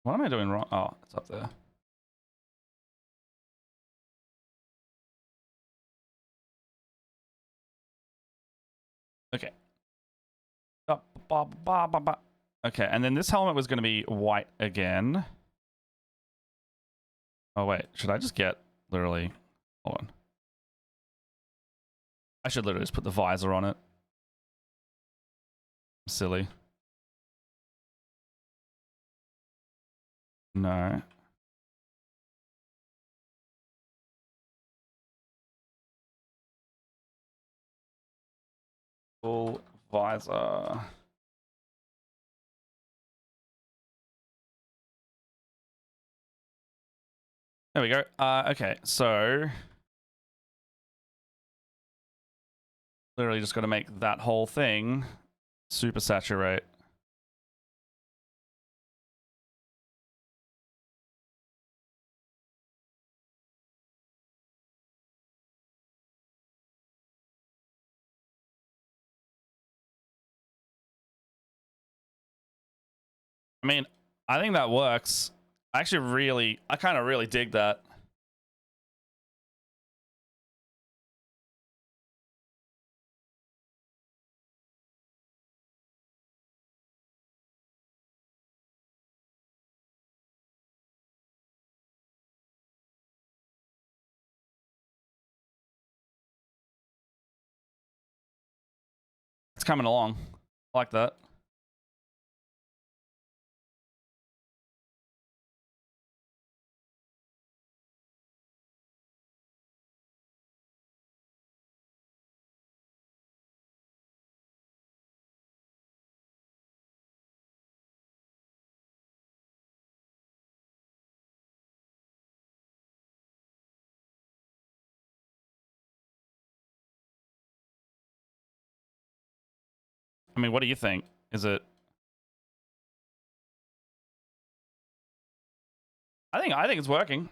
What am I doing wrong? Oh, it's up there. Okay. Okay, and then this helmet was going to be white again. Oh, wait. Should I just get literally... Hold on. I should literally just put the visor on it. Silly. No. Full visor. There we go. Okay, so... Literally just got to make that whole thing super saturate. I mean, I think that works. I kind of really dig that. It's coming along. I like that. I mean, what do you think? Is it? I think it's working.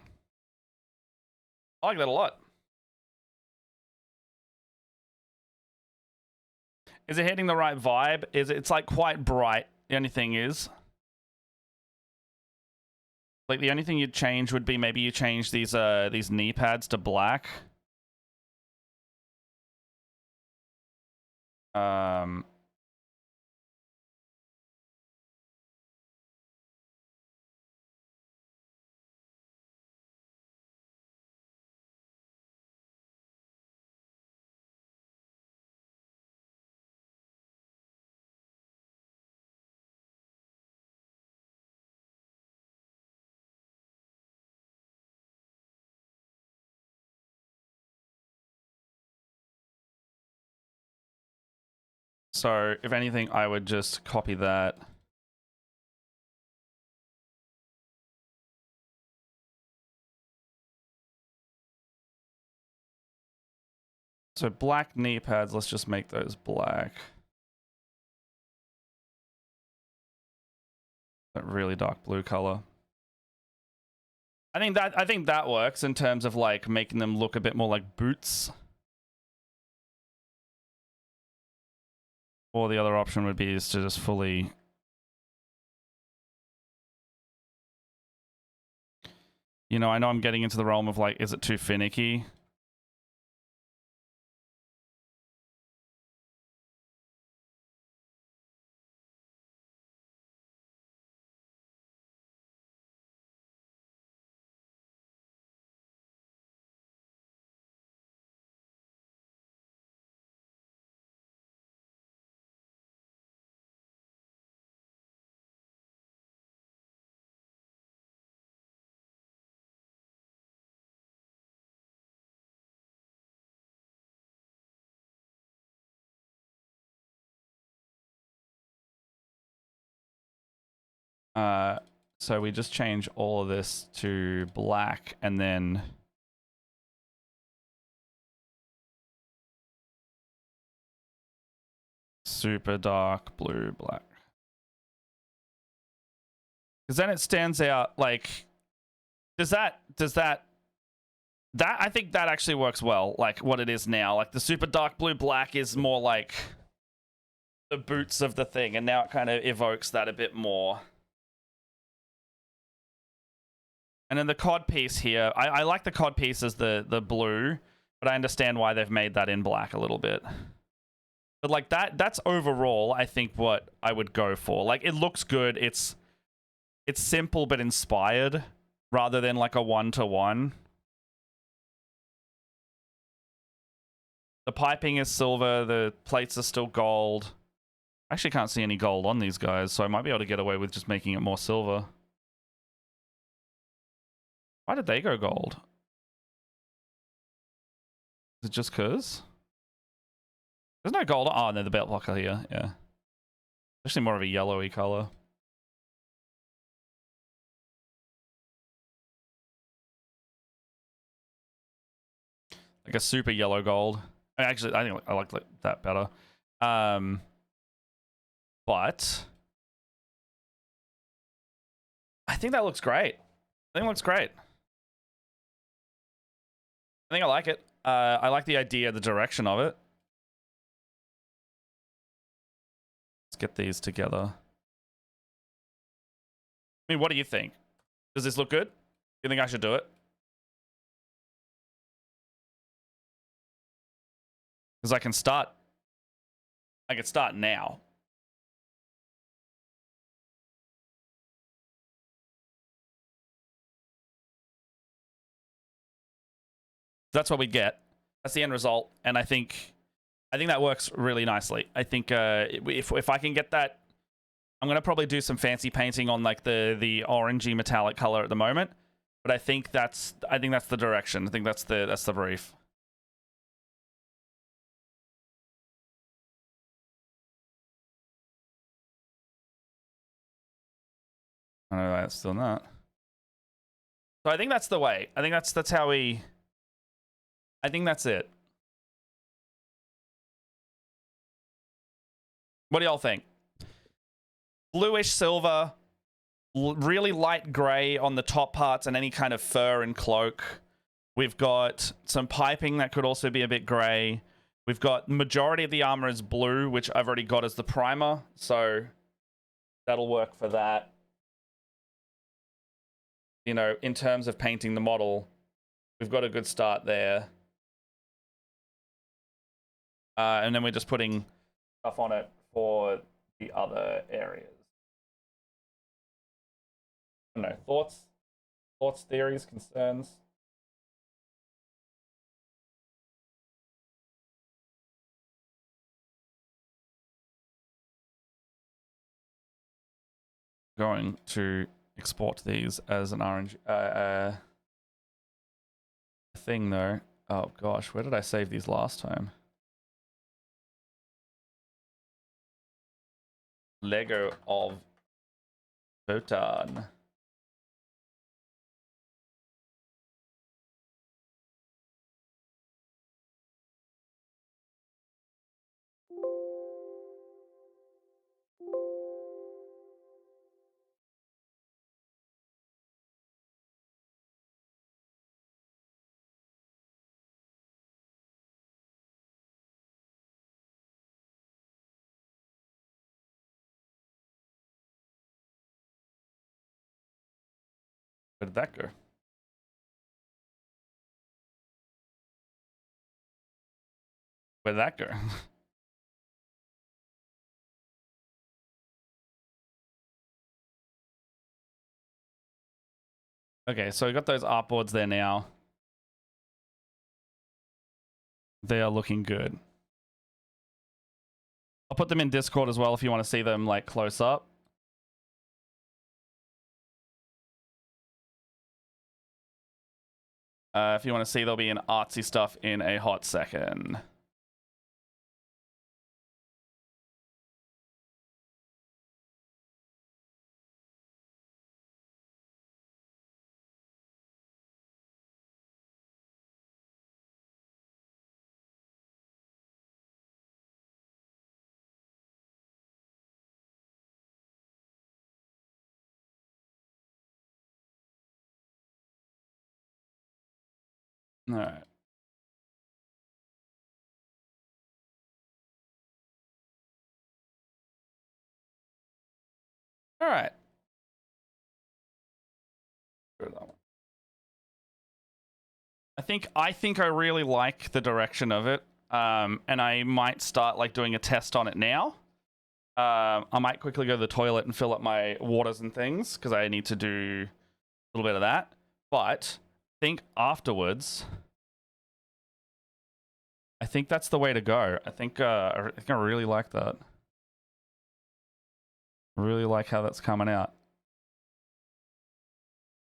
I like that a lot. Is it hitting the right vibe? It's like quite bright. The only thing is, like, the only thing you'd change would be maybe you change these knee pads to black. So if anything, I would just copy that. So black knee pads, let's just make those black. That really dark blue color. I think that works in terms of like making them look a bit more like boots. Or the other option would be is to just fully... You know, I know I'm getting into the realm of like, is it too finicky? So we just change all of this to black and then super dark blue, black. Because then it stands out like, I think that actually works well, like what it is now. Like the super dark blue black is more like the boots of the thing, and now it kind of evokes that a bit more. And then the cod piece here, I like the cod piece as the blue, but I understand why they've made that in black a little bit. But like that's overall, I think what I would go for. Like it looks good. It's simple but inspired, rather than like a one-to-one. The piping is silver. The plates are still gold. I actually can't see any gold on these guys, so I might be able to get away with just making it more silver. Why did they go gold? Is it just because? There's no gold. Oh, no, the belt buckle here. Yeah. Actually more of a yellowy color. Like a super yellow gold. Actually, I think I like that better. But I think that looks great. I think it looks great. I think I like it. I like the idea, the direction of it. Let's get these together. I mean, what do you think? Does this look good? Do you think I should do it? Because I can start now. That's what we get. That's the end result. And I think I think that works really nicely. I think if I can get that, I'm gonna probably do some fancy painting on like the orangey metallic color at the moment. But I think that's the direction. I think that's the brief. I don't know why it's still not. So I think that's the way. I think that's how we. I think that's it. What do y'all think? Bluish silver, really light gray on the top parts and any kind of fur and cloak. We've got some piping that could also be a bit gray. We've got majority of the armor is blue, which I've already got as the primer, so that'll work for that. You know, in terms of painting the model, we've got a good start there. And then we're just putting stuff on it for the other areas. I don't know, thoughts, theories, concerns? Going to export these as an RNG thing though. Oh gosh, where did I save these last time? Lego of Votann. Where did that go? Where did that go? Okay, so we got those artboards there now. They are looking good. I'll put them in Discord as well if you want to see them like close up. If you want to see, there'll be an artsy stuff in a hot second. All right. All right. I think I really like the direction of it. And I might start like doing a test on it now. I might quickly go to the toilet and fill up my waters and things because I need to do a little bit of that. But I think afterwards, I think that's the way to go. I think I really like that. I really like how that's coming out.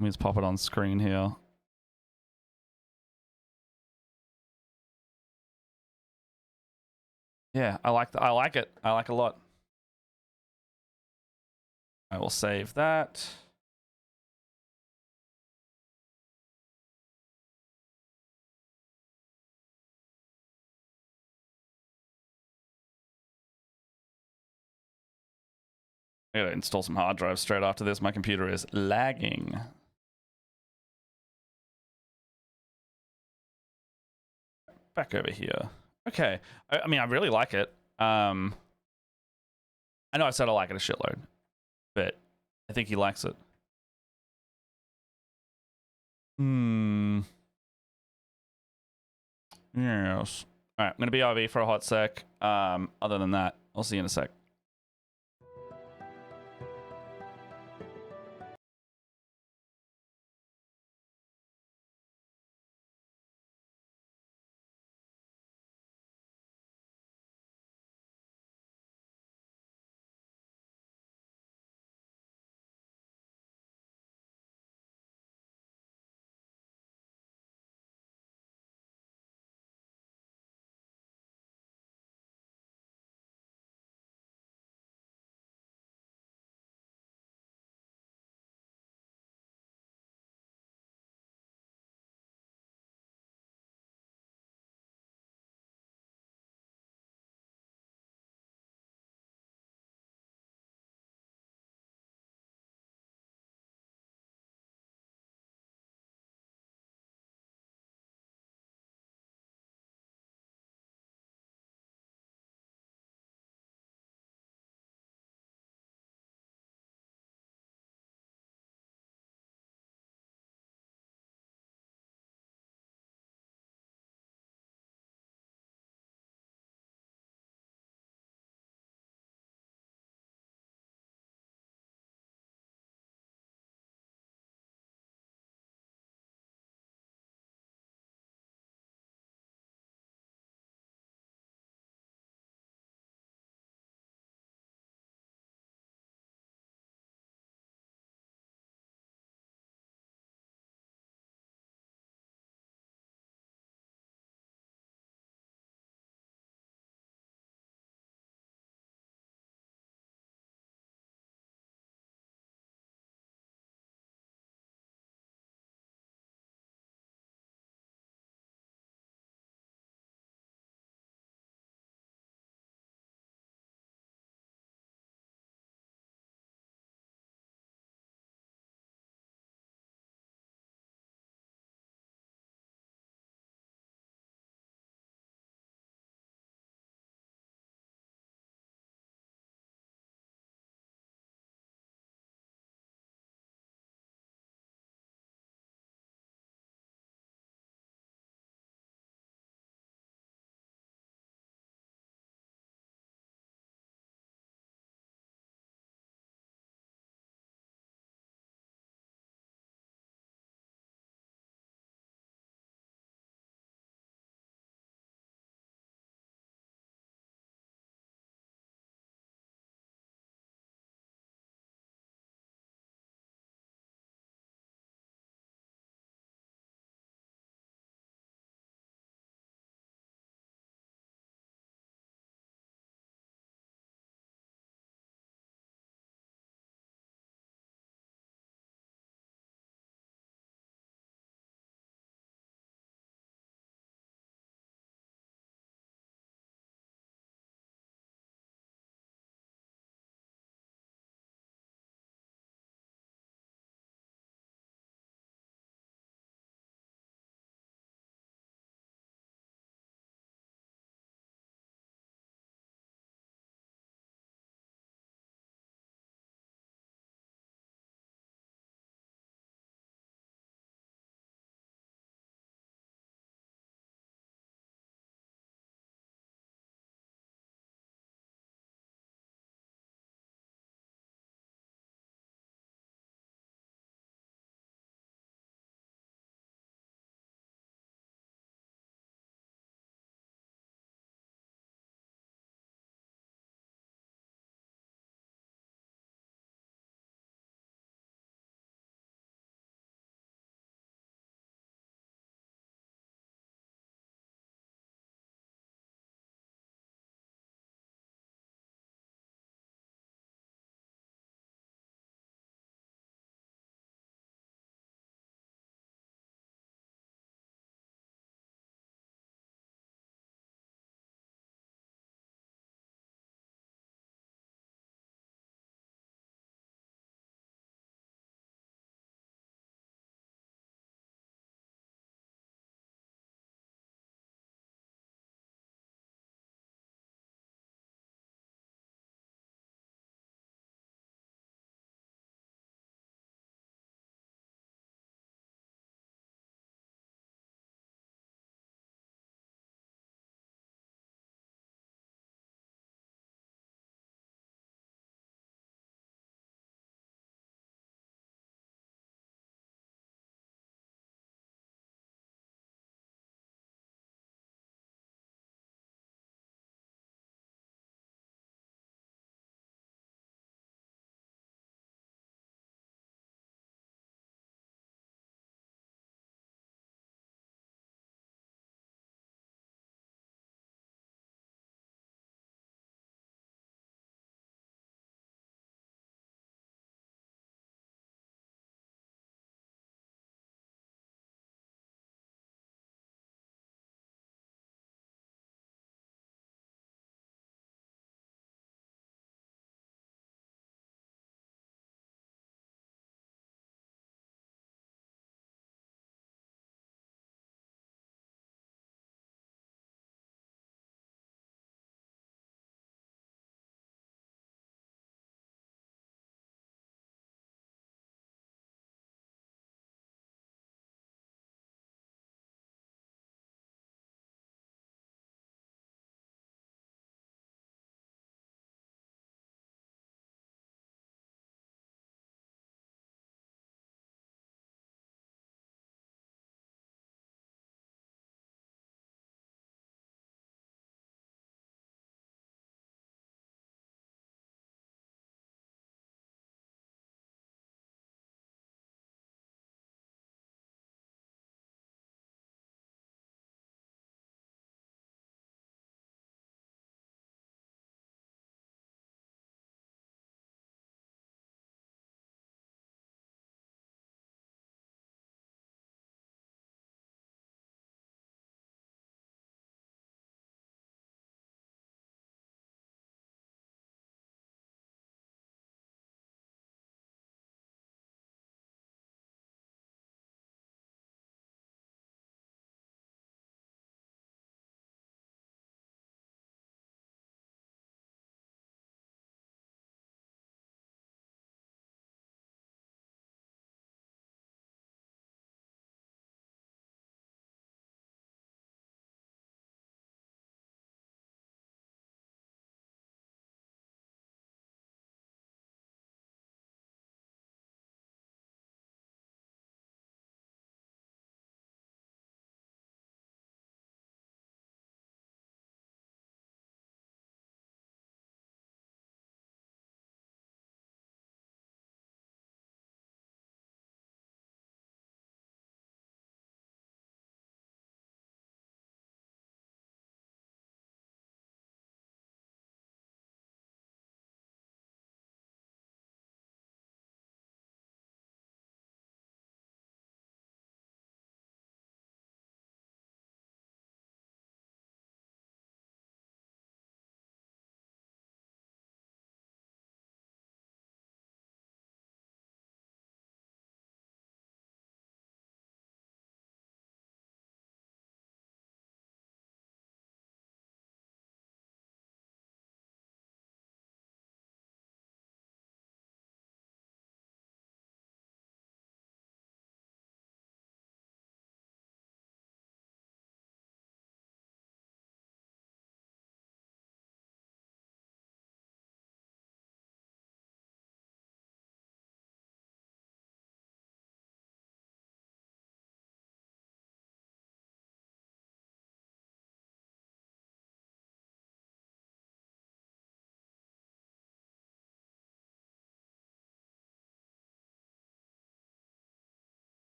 Let me just pop it on screen here. Yeah, I like it. I like it a lot. I will save that. I gotta install some hard drives straight after this. My computer is lagging. Back over here. Okay. I mean, I really like it. I know I said I like it a shitload, but I think he likes it. Yes. All right, I'm going to be RV for a hot sec. Other than that, I'll see you in a sec.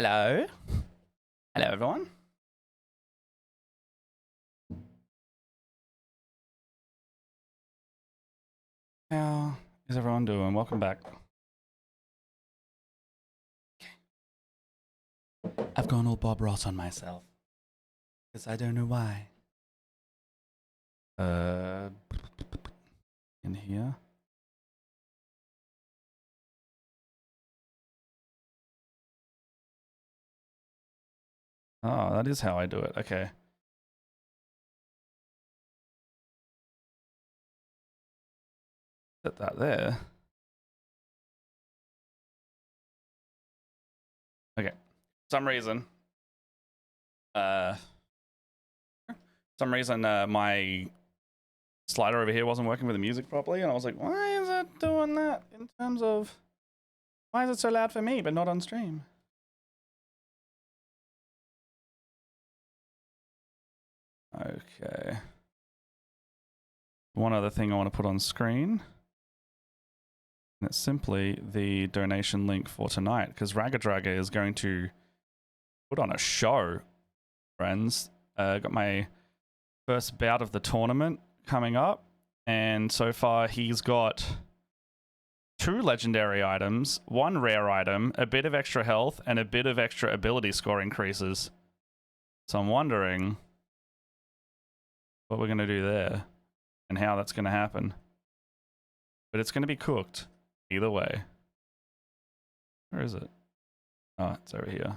Hello. Hello, everyone. How is everyone doing? Welcome back. I've gone all Bob Ross on myself. Because I don't know why. In here. Oh, that is how I do it. Okay. Set that there. Okay. Some reason. My slider over here wasn't working with the music properly, and I was like, why is it doing that in terms of why is it so loud for me but not on stream? Okay. One other thing I want to put on screen. And it's simply the donation link for tonight, because Raggadragga is going to put on a show, friends. Got my first bout of the tournament coming up, and so far he's got 2 legendary items, 1 rare item, a bit of extra health, and a bit of extra ability score increases. So I'm wondering what we're going to do there and how that's going to happen. But it's going to be cooked either way. Where is it? Oh, it's over here.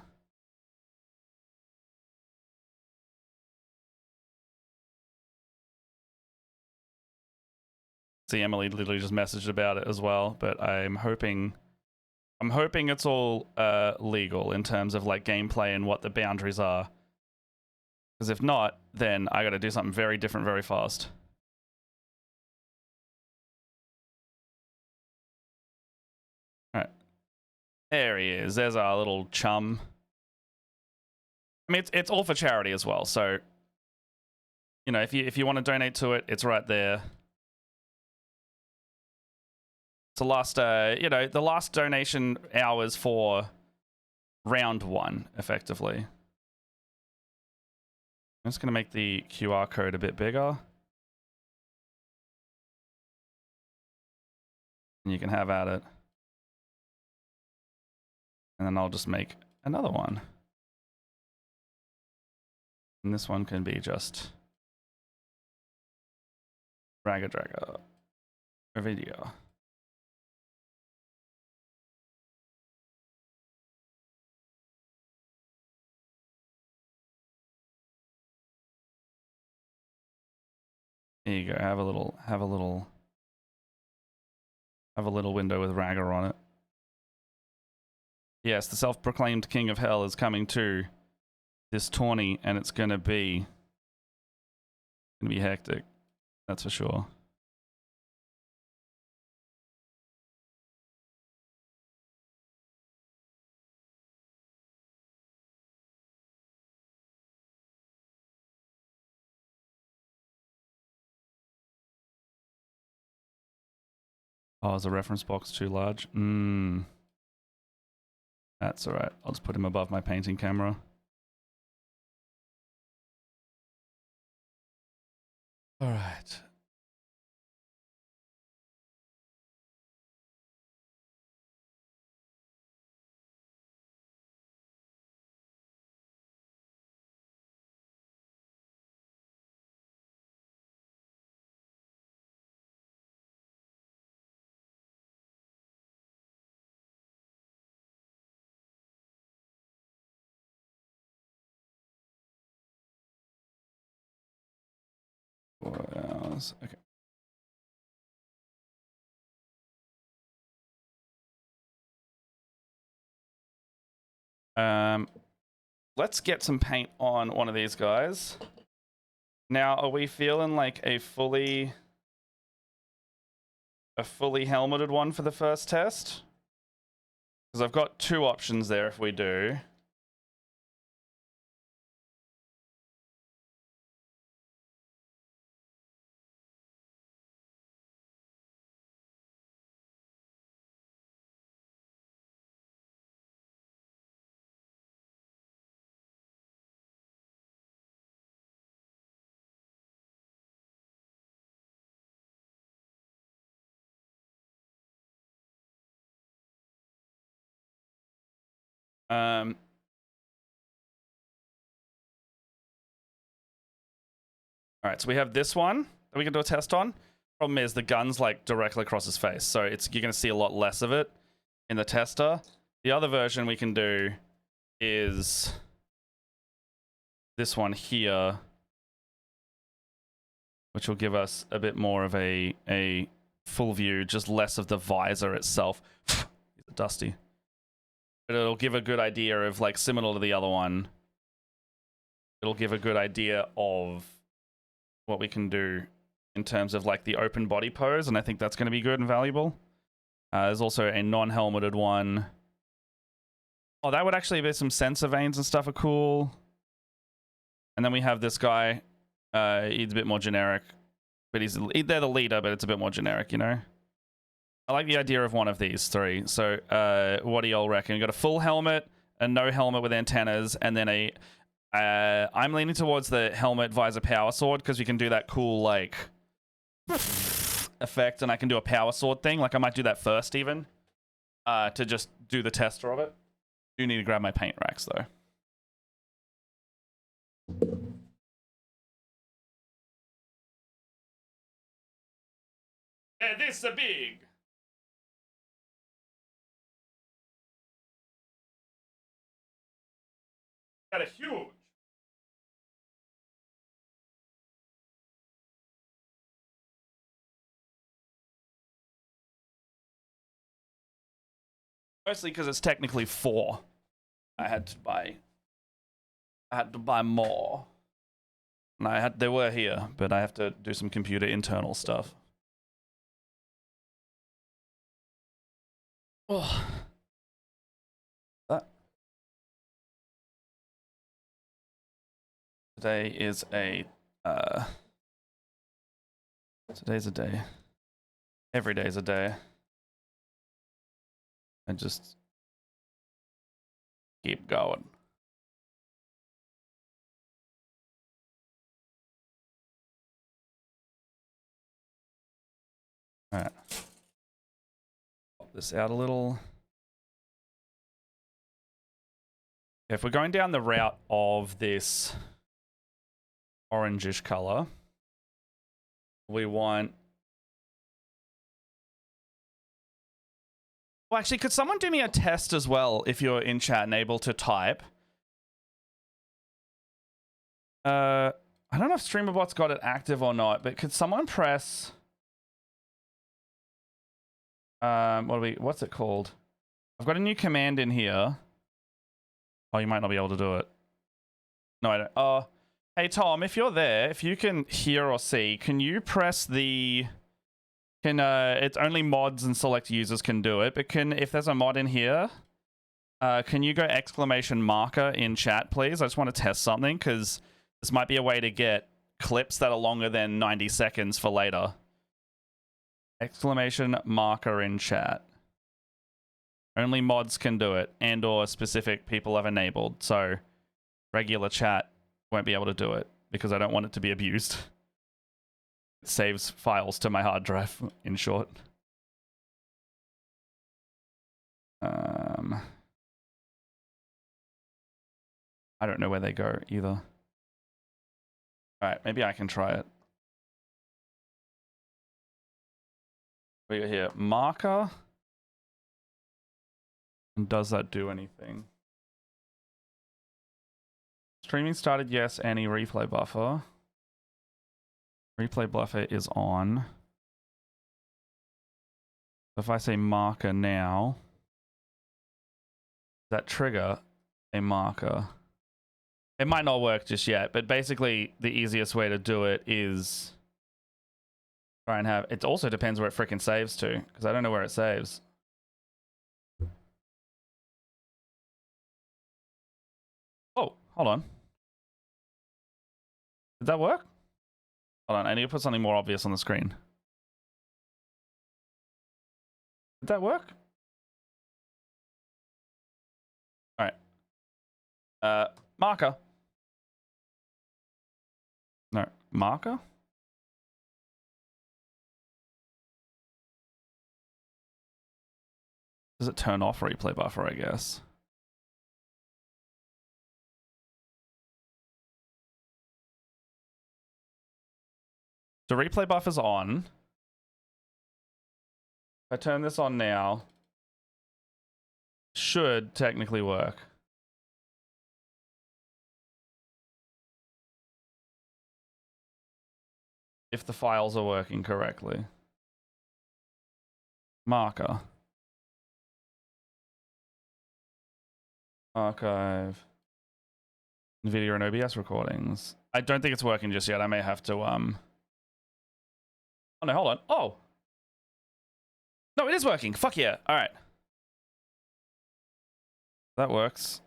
See, Emily literally just messaged about it as well, but I'm hoping it's all legal in terms of like gameplay and what the boundaries are. Because if not, then I got to do something very different very fast. All right, there he is. There's our little chum. I mean, it's all for charity as well. So, you know, if you want to donate to it, it's right there. It's the last, the last donation hours for round 1, effectively. I'm just going to make the QR code a bit bigger. And you can have at it. And then I'll just make another one. And this one can be just Raggadragga video. There you go. Have a little window with Ragga on it. Yes, the self-proclaimed king of hell is coming to this tourney, and it's gonna be hectic. That's for sure. Oh, is the reference box too large? That's alright. I'll just put him above my painting camera. Alright. Okay. Let's get some paint on one of these guys. Now, are we feeling like a fully helmeted one for the first test? Because I've got 2 options there if we do. All right, so we have this one that we can do a test on. Problem is the gun's like directly across his face, so you're going to see a lot less of it in the tester. The other version we can do is this one here, which will give us a bit more of a full view, just less of the visor itself. Dusty. But it'll give a good idea of, like, similar to the other one. It'll give a good idea of what we can do in terms of, like, the open body pose, and I think that's going to be good and valuable. There's also a non-helmeted one. Oh, that would actually be some sensor veins and stuff are cool. And then we have this guy. He's a bit more generic, but they're the leader, but it's a bit more generic, you know? I like the idea of one of these three. So what do y'all reckon? We got a full helmet, a no helmet with antennas, and then I'm leaning towards the helmet visor power sword because you can do that cool, like, effect, and I can do a power sword thing. Like, I might do that first even to just do the tester of it. Do need to grab my paint racks though. This is a big. Got a huge. Mostly because it's technically 4. I had to buy more. And they were here, but I have to do some computer internal stuff. Oh. Today is today's a day. Every day's a day. And just keep going. All right. Pop this out a little. If we're going down the route of this orangish color, we want... Well, actually, could someone do me a test as well if you're in chat and able to type? I don't know if StreamerBot's got it active or not, but could someone press... what's it called? I've got a new command in here. Oh, you might not be able to do it. No, I don't. Oh, hey, Tom, if you're there, if you can hear or see, can you press the... it's only mods and select users can do it, but if there's a mod in here, can you go exclamation marker in chat, please? I just want to test something, because this might be a way to get clips that are longer than 90 seconds for later. Exclamation marker in chat. Only mods can do it, and or specific people have enabled, so regular chat won't be able to do it, because I don't want it to be abused. It saves files to my hard drive, in short. I don't know where they go, either. Alright, maybe I can try it. We got here, marker. And does that do anything? Streaming started, yes. Any replay buffer? Replay buffer is on. If I say marker now, does that trigger a marker? It might not work just yet, but basically the easiest way to do it is try and have... It also depends where it freaking saves to, because I don't know where it saves. Oh, hold on. Did that work? Hold on, I need to put something more obvious on the screen. Did that work? Alright. Marker. No, marker? Does it turn off replay buffer, I guess? The replay buffer's on. If I turn this on now, should technically work. If the files are working correctly. Marker. Archive. Video and OBS recordings. I don't think it's working just yet. I may have to, Oh no, hold on. Oh! No, it is working. Fuck yeah. Alright. That works.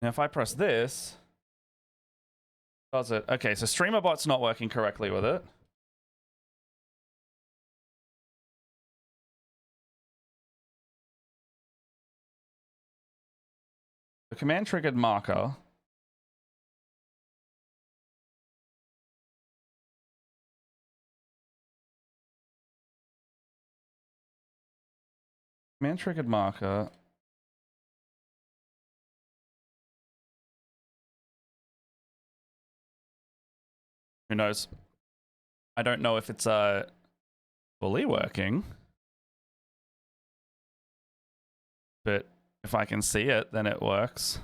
Now if I press this... Does it? Okay, so StreamerBot's not working correctly with it. The command triggered marker. Command triggered marker. Who knows? I don't know if it's fully working. But if I can see it, then it works.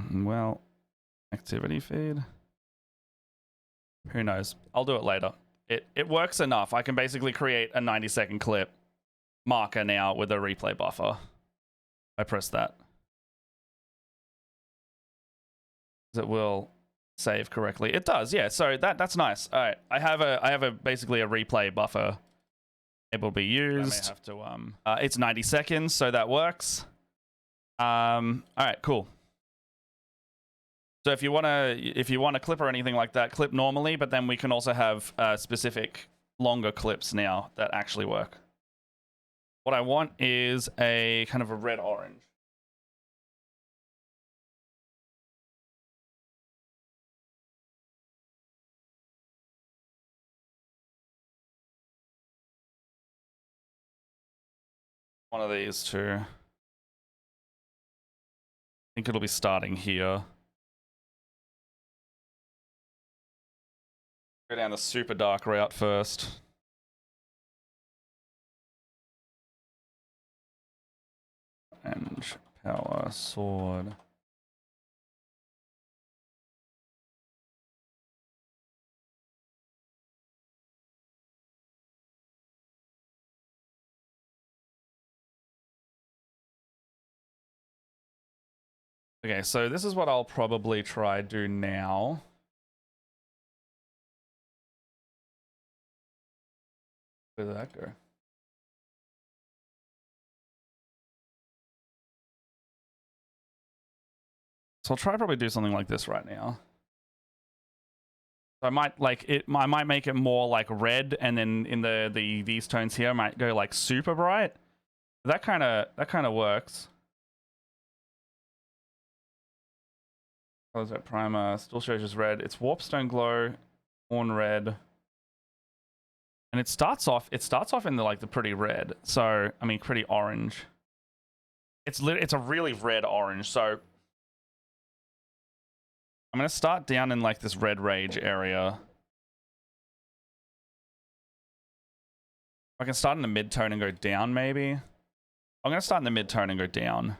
Well, activity feed. Who knows? I'll do it later. It works enough. I can basically create a 90-second clip marker now with a replay buffer. I press that. It will save correctly. It does, yeah. So that's nice. All right, I have a basically a replay buffer able to be used. I may have to it's 90 seconds, so that works. All right, cool. So if you want to clip or anything like that, clip normally, but then we can also have specific longer clips now that actually work. What I want is a kind of a red-orange. One of these two. I think it'll be starting here. Go down the super dark route first. And power sword. Okay, so this is what I'll probably try do now. Where did that go? So I'll try probably do something like this right now. So I might I might make it more like red, and then in these tones here I might go like super bright. That kind of works. Colors that primer still shows just red. It's Warpstone Glow, Horn Red. And it starts off in the pretty red. So I mean pretty orange. It's a really red orange. So I'm gonna start down in like this red rage area. I can start in the mid-tone and go down maybe. I'm gonna start in the mid-tone and go down.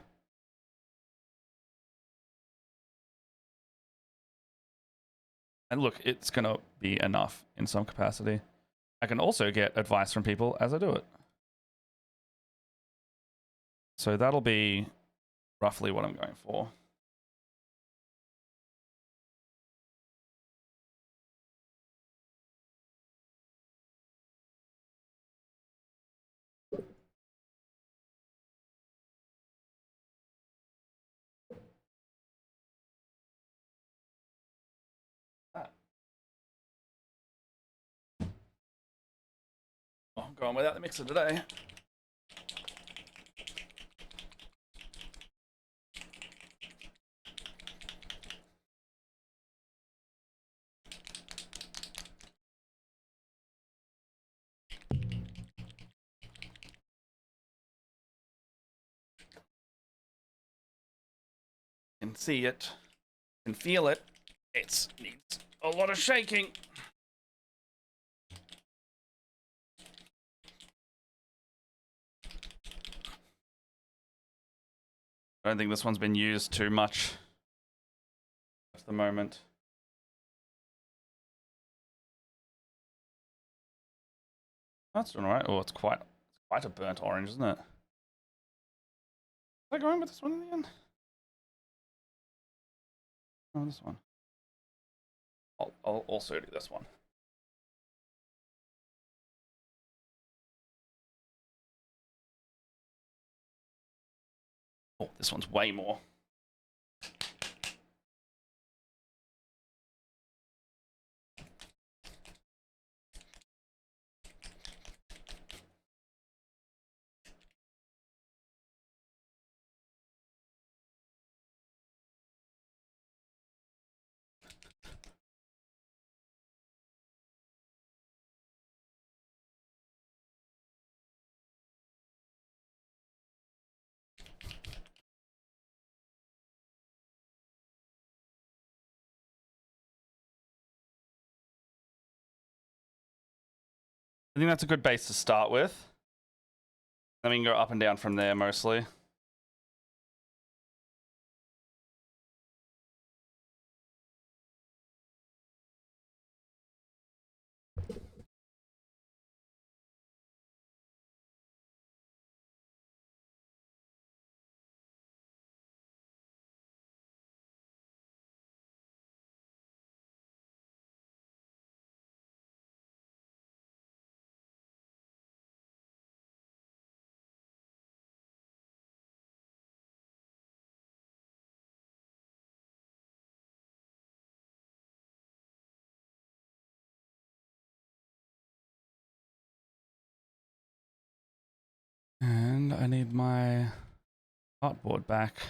And look, it's gonna be enough in some capacity. I can also get advice from people as I do it. So that'll be roughly what I'm going for. Oh, I'm going without the mixer today. Can see it. Can feel it. It needs a lot of shaking. I don't think this one's been used too much at the moment. That's doing alright. Oh, it's quite a burnt orange, isn't it? Did I go in with this one in the end? Oh, this one. I'll also do this one. Oh, this one's way more. I think that's a good base to start with. Then we can go up and down from there mostly. And I need my artboard back.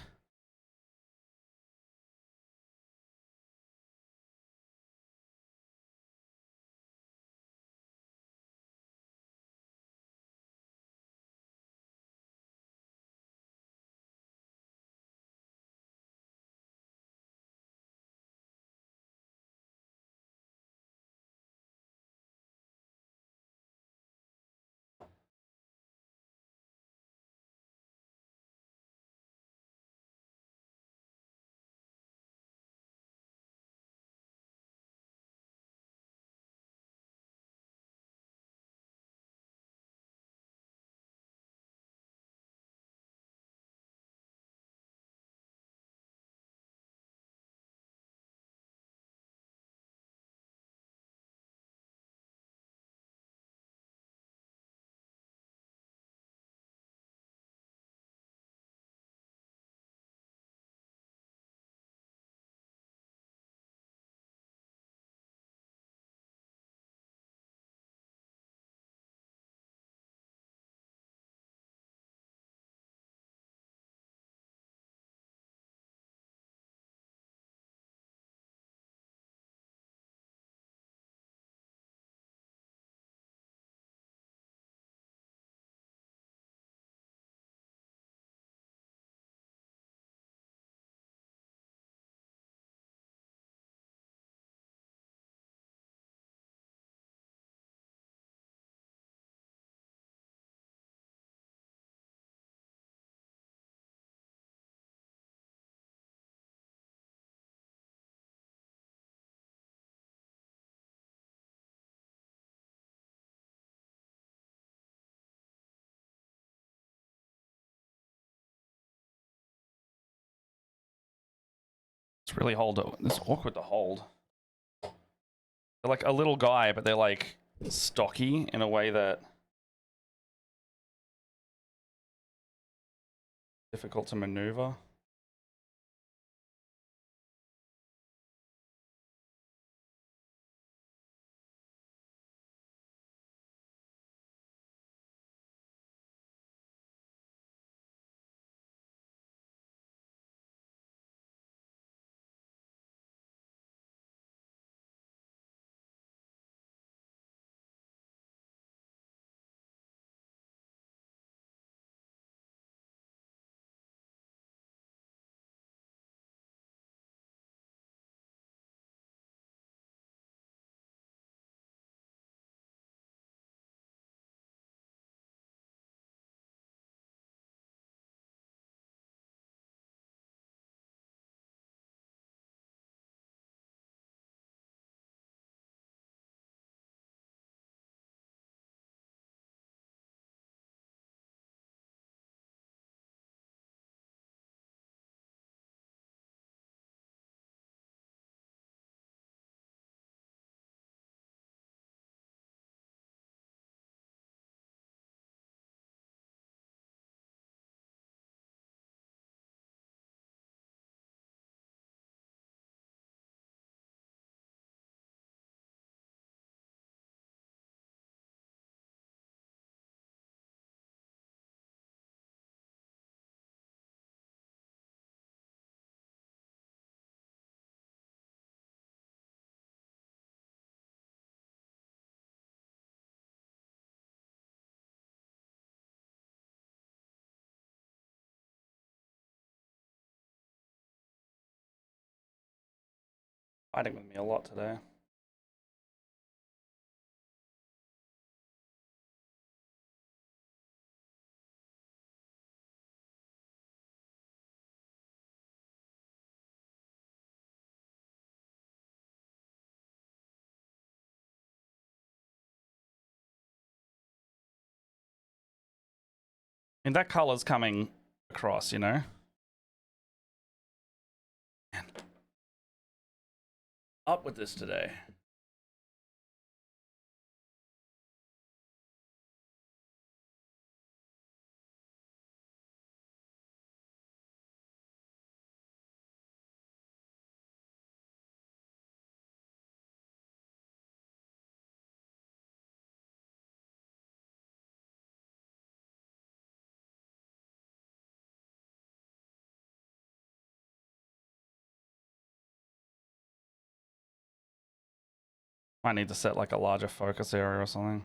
It's really it's awkward to hold. They're like a little guy, but they're like stocky in a way that difficult to maneuver. Fighting with me a lot today. I mean, that color's coming across, you know? Man. Up with this today. Might need to set like a larger focus area or something.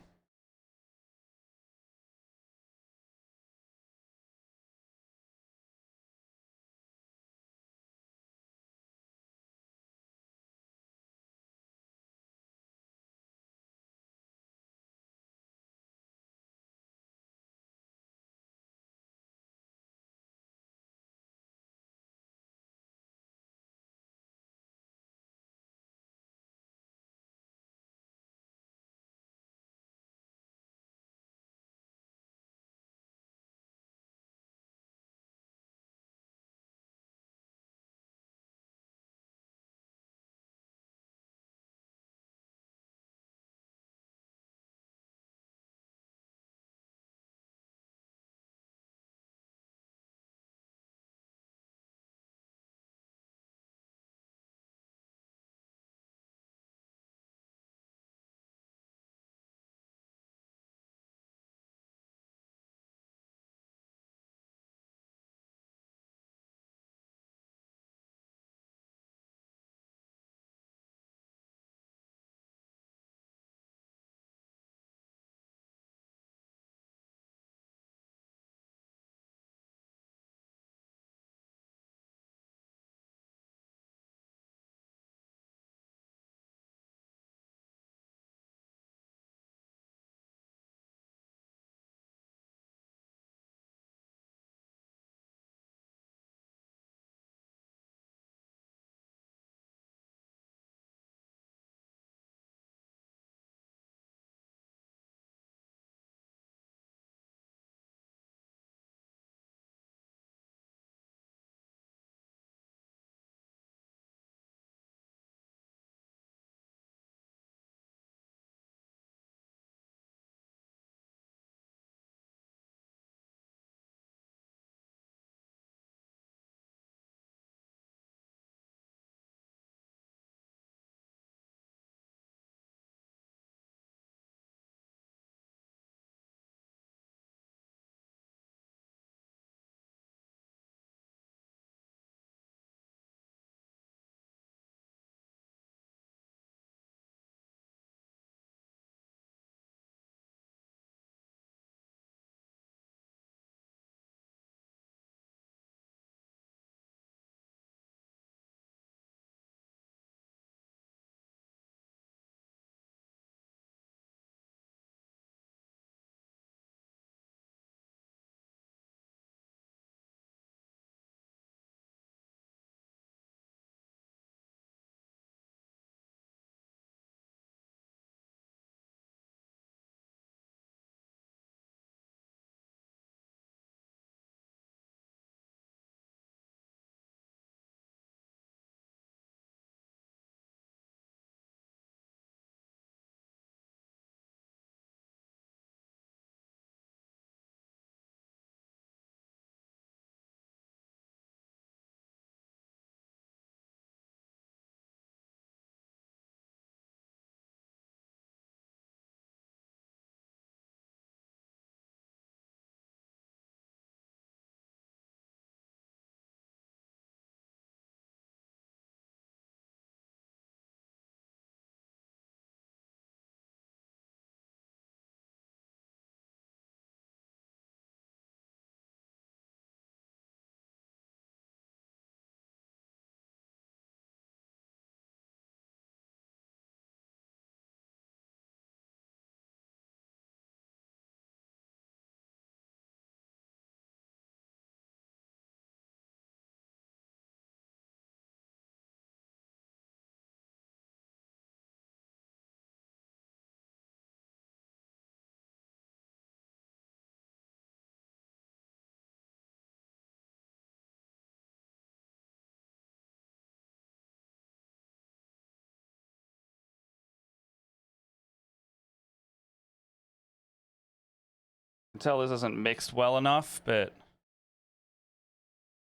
tell this isn't mixed well enough, but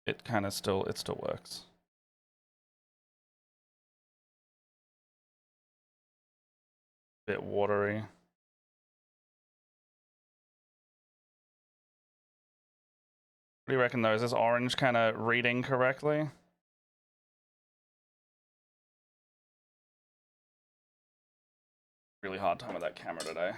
it kind of still works. Bit watery. What do you reckon though? Is this orange kind of reading correctly? Really hard time with that camera today.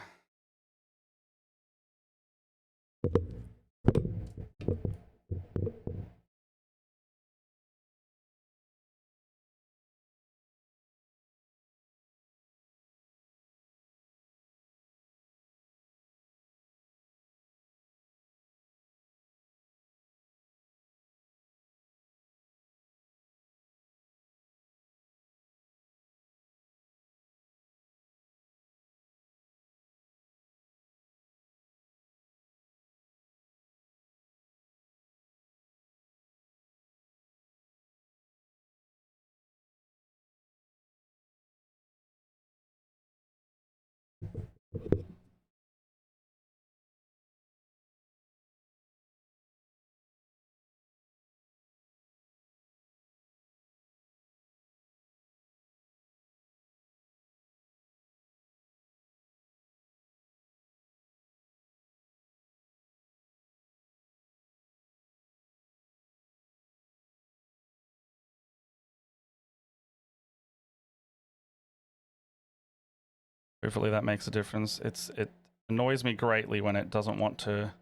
Hopefully that makes a difference. It annoys me greatly when it doesn't want to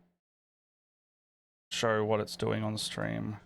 show what it's doing on stream.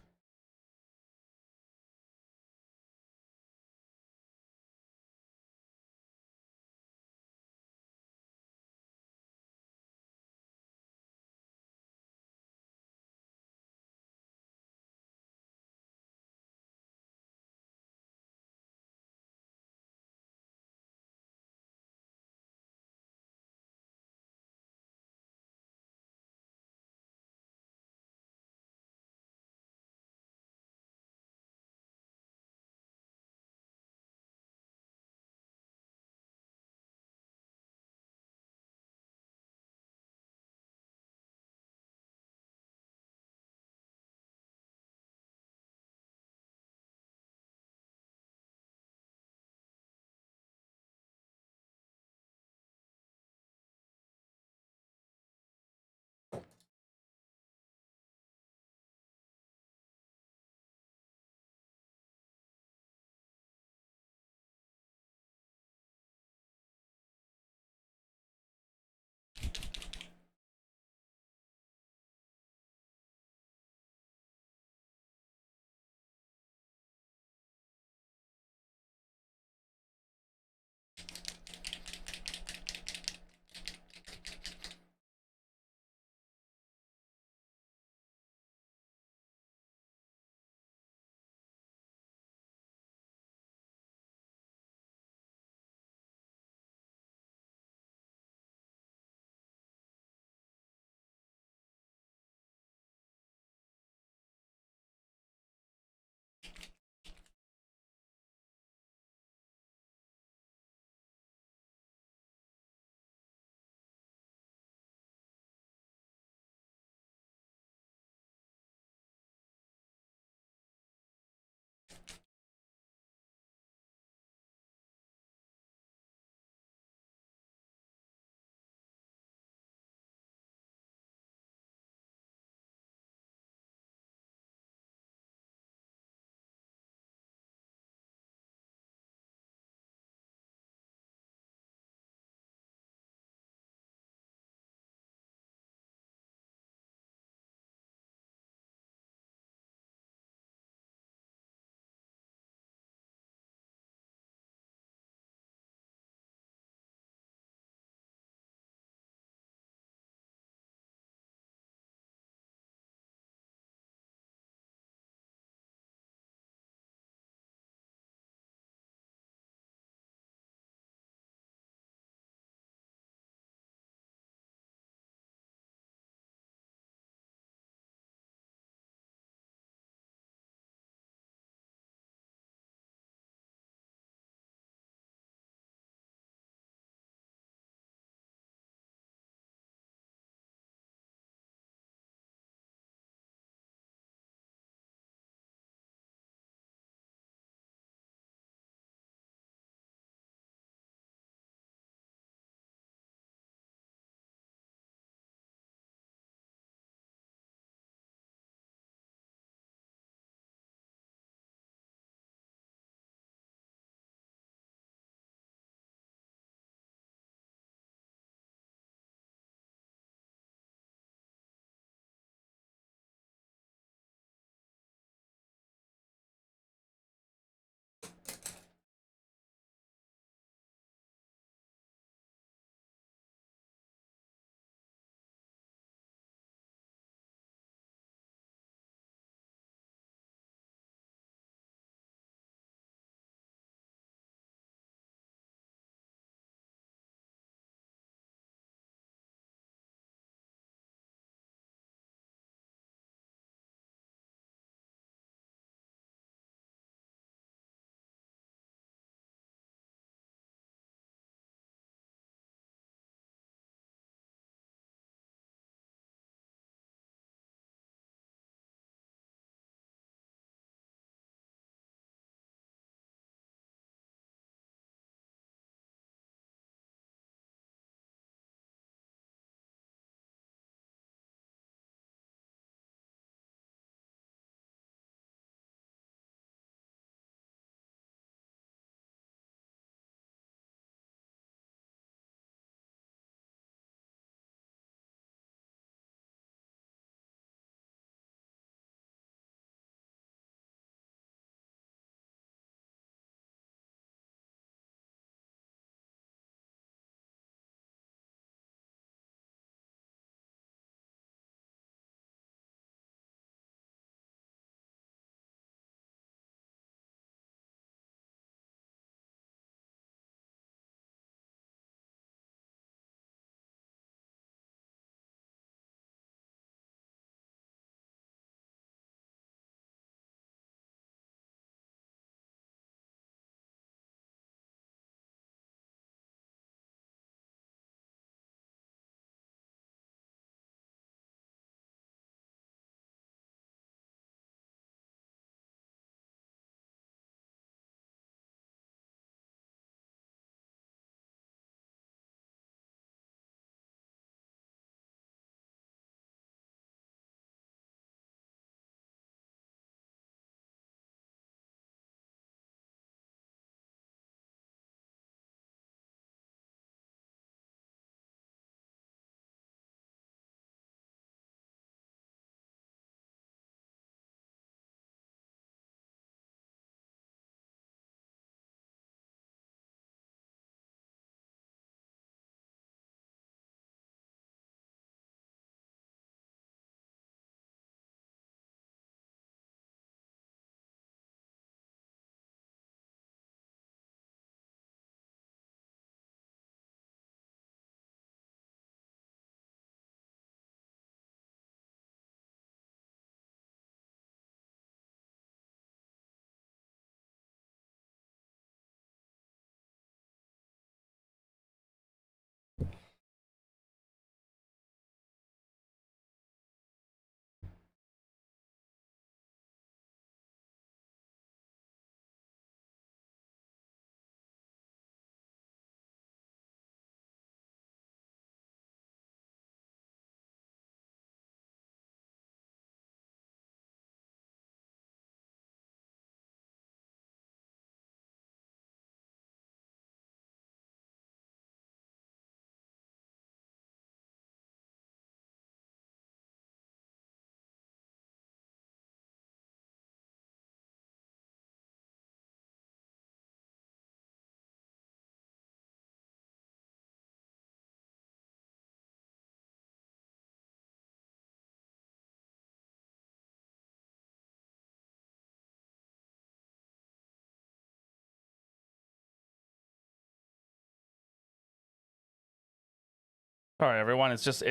Sorry, everyone. It's just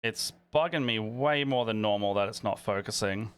it's bugging me way more than normal that it's not focusing.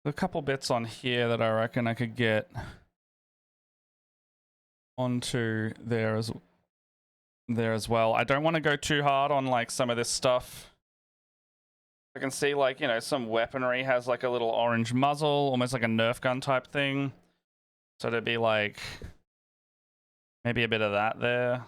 A couple bits on here that I reckon I could get onto there as well. I don't want to go too hard on like some of this stuff. I can see like, you know, some weaponry has like a little orange muzzle, almost like a Nerf gun type thing. So there'd be like maybe a bit of that there.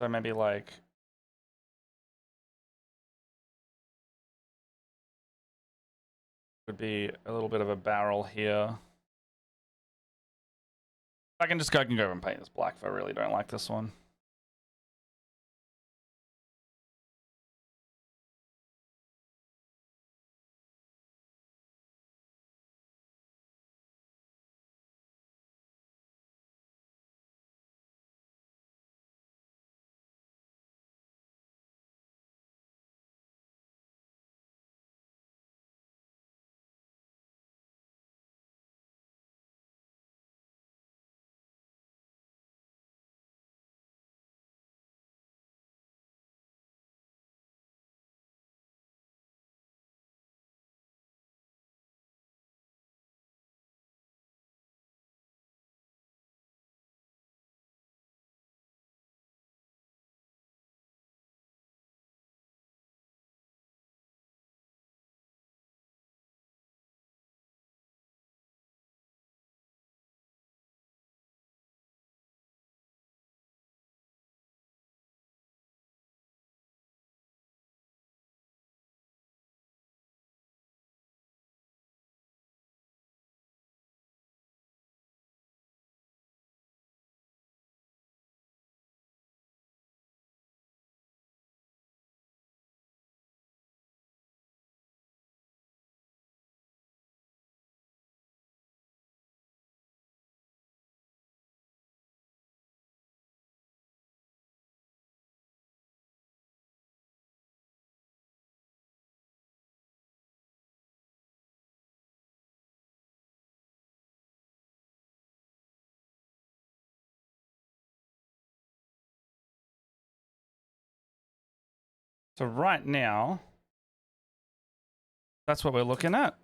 So maybe like would be a little bit of a barrel here. I can go and paint this black if I really don't like this one. So right now, that's what we're looking at.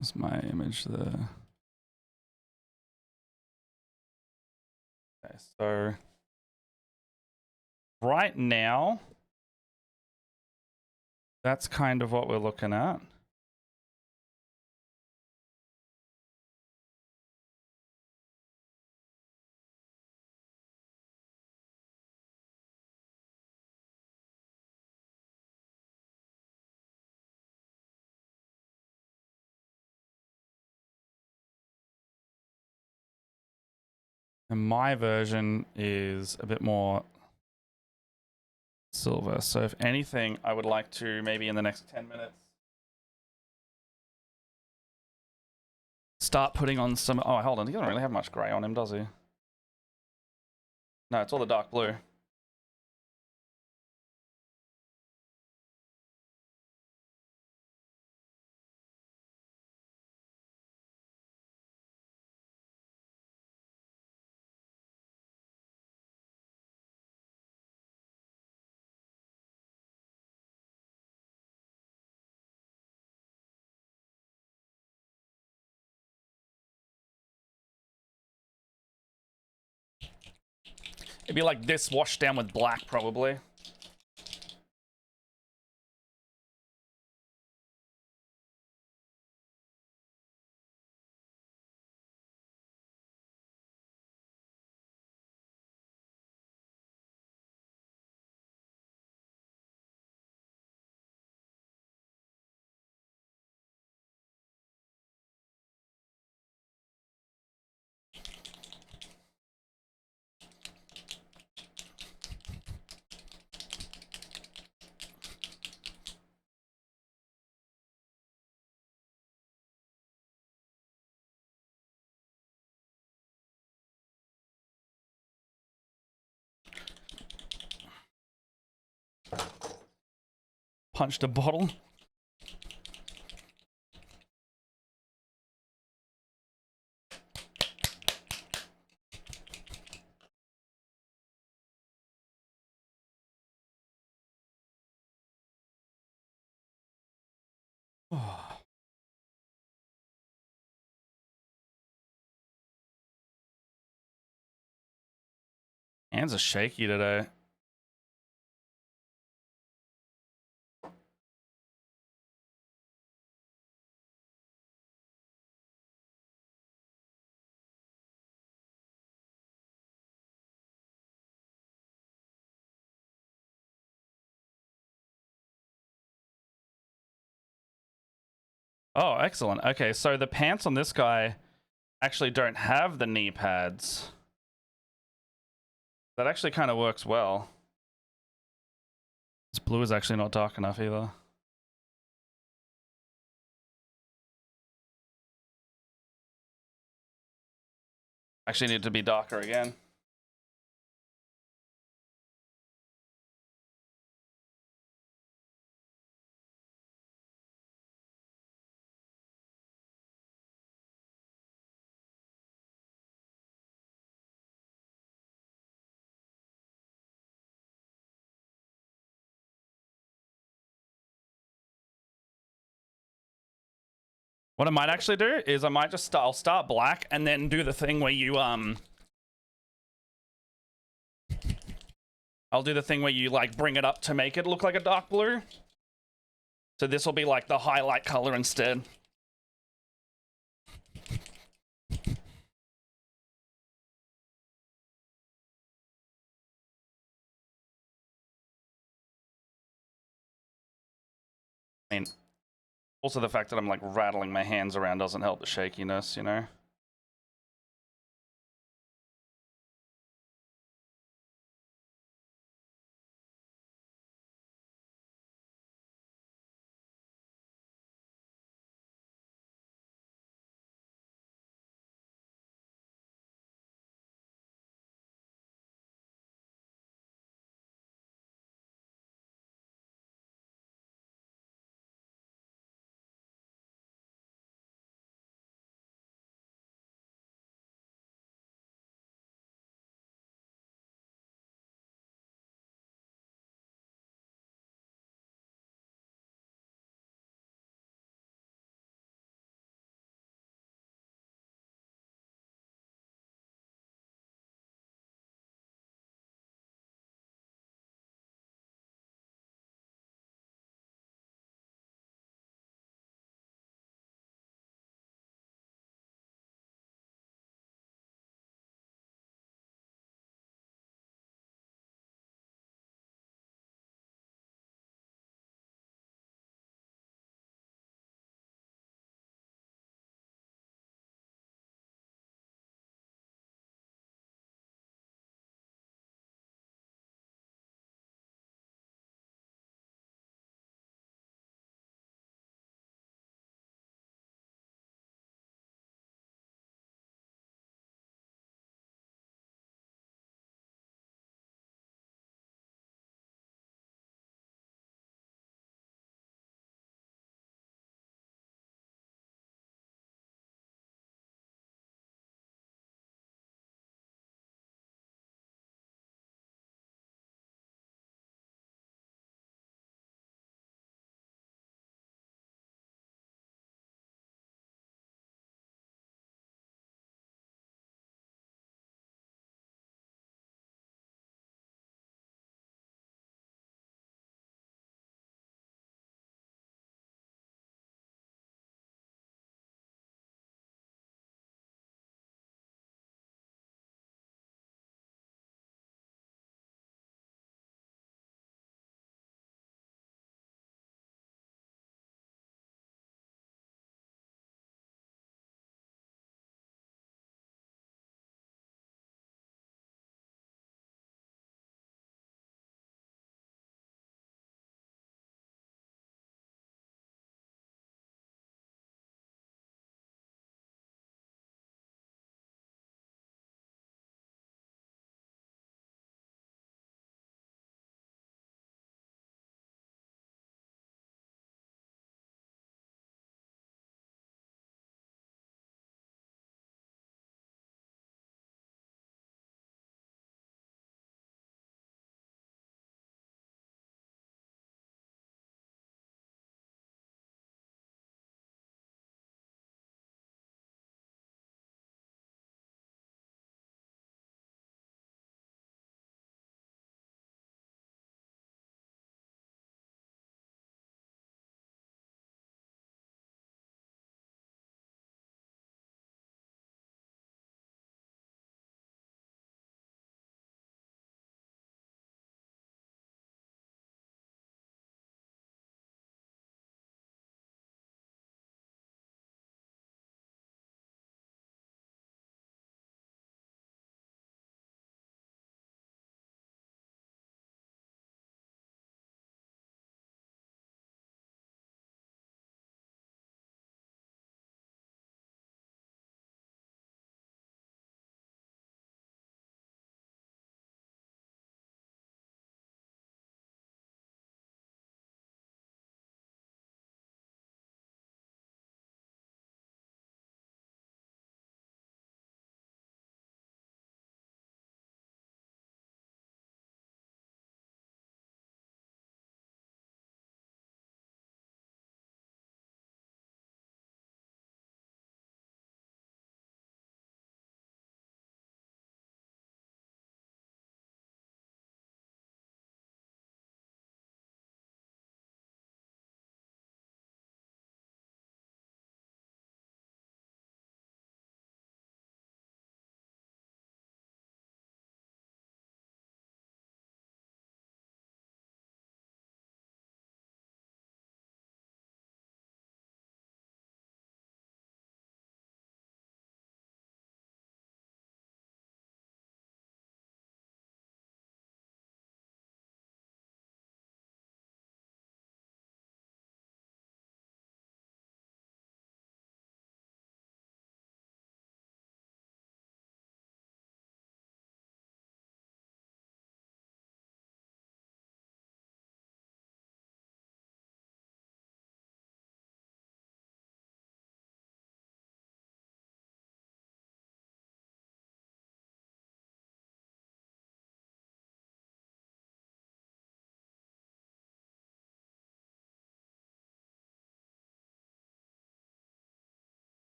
That's my image there. Okay, so right now, that's kind of what we're looking at. And my version is a bit more silver. So if anything, I would like to maybe in the next 10 minutes start putting on some... Oh, hold on. He doesn't really have much grey on him, does he? No, it's all the dark blue. It'd be like this washed down with black, probably. Punched a bottle. Hands are shaky today. Oh, excellent. Okay, so the pants on this guy actually don't have the knee pads. That actually kind of works well. This blue is actually not dark enough either. Actually need to be darker again. What I might actually do is I might just I'll start black and then do the thing where you I'll do the thing where you like bring it up to make it look like a dark blue. So this will be like the highlight color instead. I mean, also the fact that I'm like rattling my hands around doesn't help the shakiness, you know?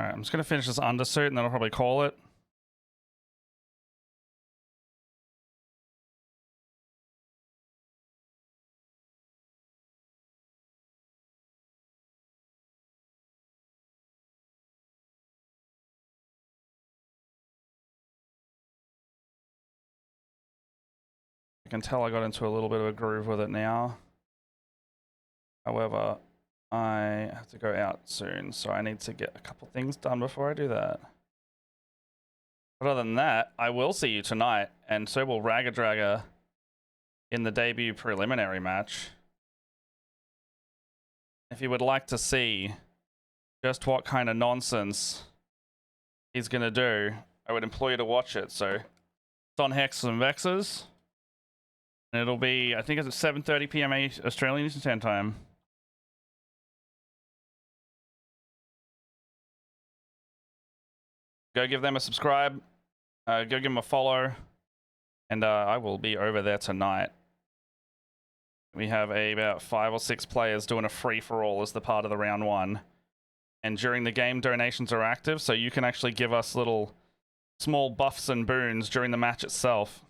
Alright, I'm just gonna finish this undersuit and then I'll probably call it. I can tell I got into a little bit of a groove with it now. However, I have to go out soon, so I need to get a couple things done before I do that. But other than that, I will see you tonight, and so will Raggadragga in the debut preliminary match. If you would like to see just what kind of nonsense he's going to do, I would implore you to watch it. So it's on Hex and Vexes. And it'll be, I think it's at 7:30 p.m. Australian Eastern Standard Time. Go give them a subscribe. Go give them a follow. And I will be over there tonight. We have about 5 or 6 players doing a free-for-all as the part of the round 1. And during the game, donations are active, so you can actually give us little small buffs and boons during the match itself.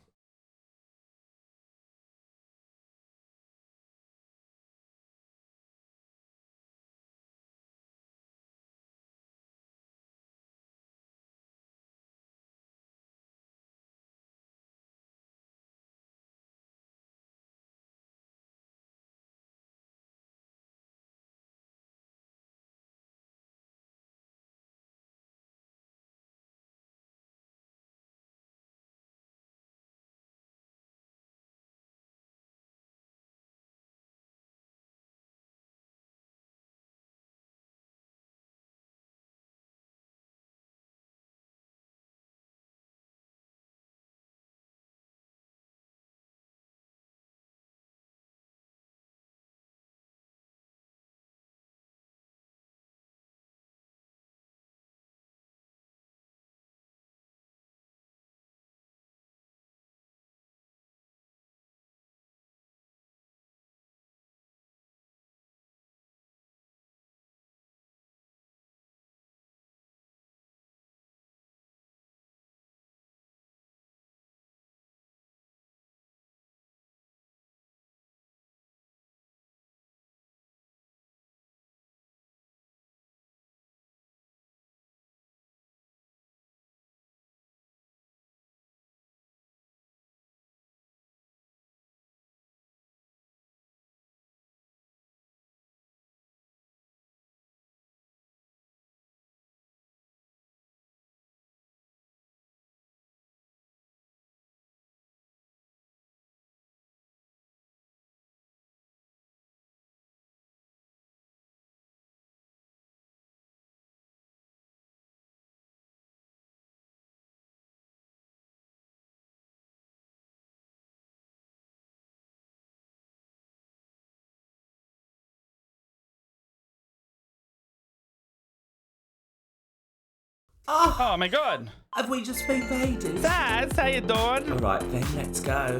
Oh my god! Have we just been painted? Saz, how you doing? Alright then, let's go.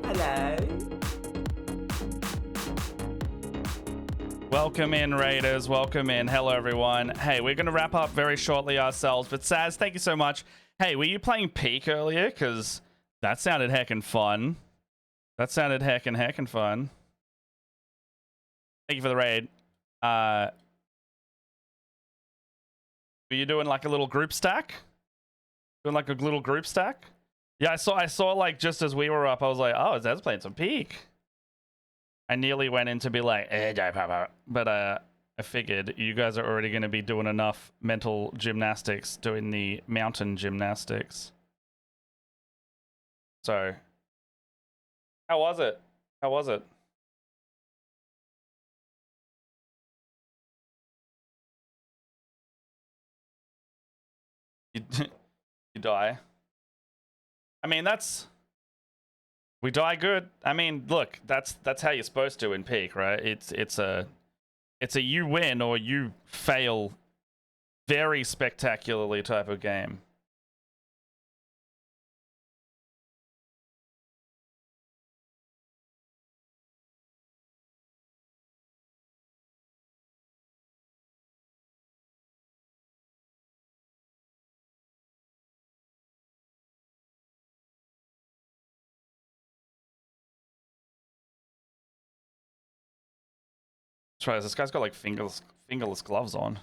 Hello. Welcome in, Raiders. Welcome in. Hello, everyone. Hey, we're going to wrap up very shortly ourselves, but Saz, thank you so much. Hey, were you playing Peak earlier? Because that sounded heckin' fun. That sounded heckin' fun. Thank you for the raid. Were you doing like a little group stack? Doing like a little group stack? Yeah, I saw like just as we were up, I was like, oh, Zed's playing some Peak. I nearly went in to be like, but I figured you guys are already going to be doing enough mental gymnastics, doing the mountain gymnastics. So, how was it? How was it? You, you die. I mean, we die good. I mean, look, that's how you're supposed to in Peak, right? It's a you win or you fail very spectacularly type of game. Try this. This guy's got like fingerless gloves on.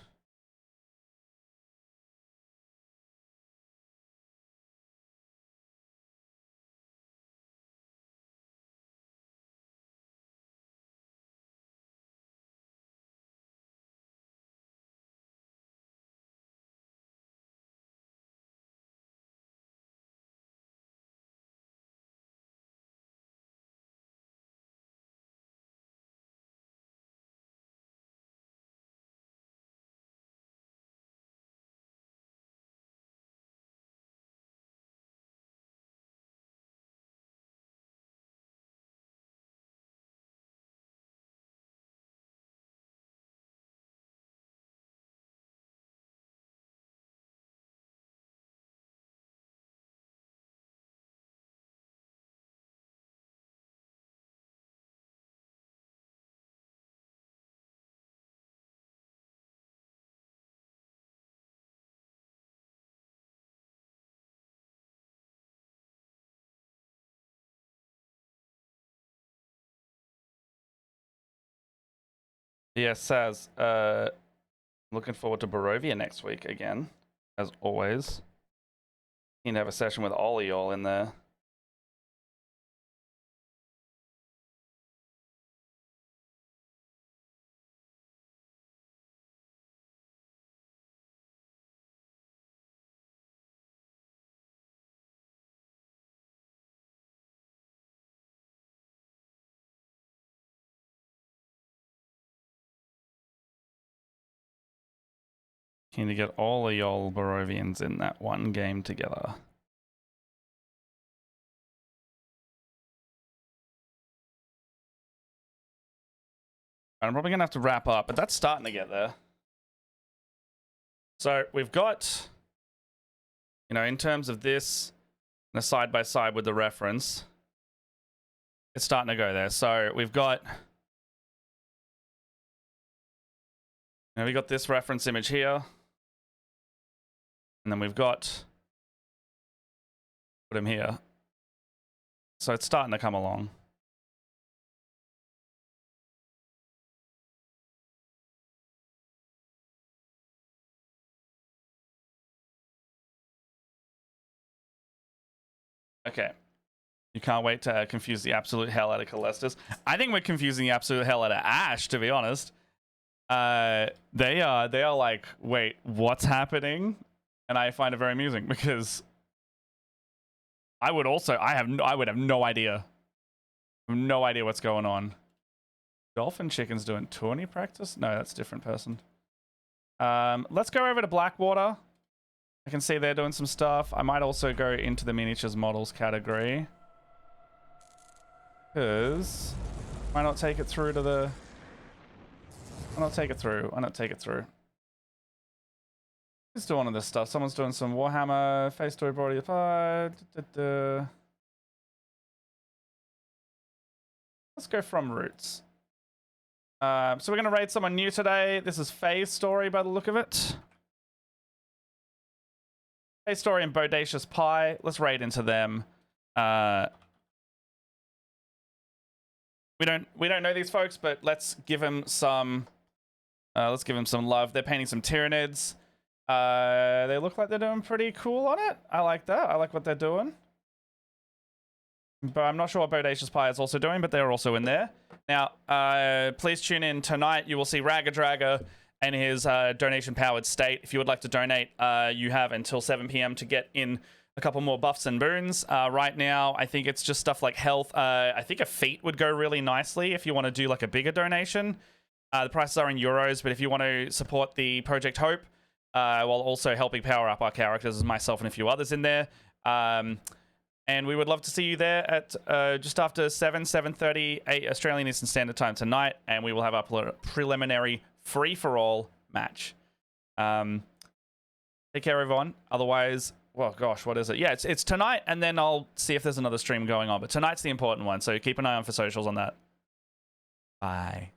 Yeah, Saz. Looking forward to Barovia next week again, as always. You can have a session with Ollie all in there. Keen to get all of y'all Barovians in that one game together. I'm probably going to have to wrap up, but that's starting to get there. So we've got, you know, in terms of this, the side by side with the reference, it's starting to go there. So we've got, you know, we got this reference image here. And then we've got, put him here. So it's starting to come along. Okay. You can't wait to confuse the absolute hell out of Calestis. I think we're confusing the absolute hell out of Ash, to be honest. They are like, wait, what's happening? And I find it very amusing because I would have no idea. No idea what's going on. Dolphin Chicken's doing tourney practice? No, that's a different person. Let's go over to Blackwater. I can see they're doing some stuff. I might also go into the miniatures models category. Because why not take it through to the... Why not take it through? Why not take it through? Who's doing all this stuff? Someone's doing some Warhammer, Face Story Body apart. Let's go from roots. So we're going to raid someone new today. This is Faye's Story by the look of it. Faye's Story and Bodacious Pie. Let's raid into them. We don't know these folks, but let's give them some love. They're painting some Tyranids. They look like they're doing pretty cool on it. I like that. I like what they're doing. But I'm not sure what Bodacious Pie is also doing, but they're also in there. Now, please tune in tonight. You will see Raggadragga and his donation-powered state. If you would like to donate, you have until 7 p.m. to get in a couple more buffs and boons. Right now, I think it's just stuff like health. I think a feat would go really nicely if you want to do like a bigger donation. The prices are in euros, but if you want to support the Project Hope, while also helping power up our characters, myself and a few others in there. And we would love to see you there at just after 7:30 Australian Eastern Standard Time tonight, and we will have our preliminary free-for-all match. Take care, everyone. Otherwise, well, gosh, what is it? Yeah, it's tonight, and then I'll see if there's another stream going on. But tonight's the important one, so keep an eye on for socials on that. Bye.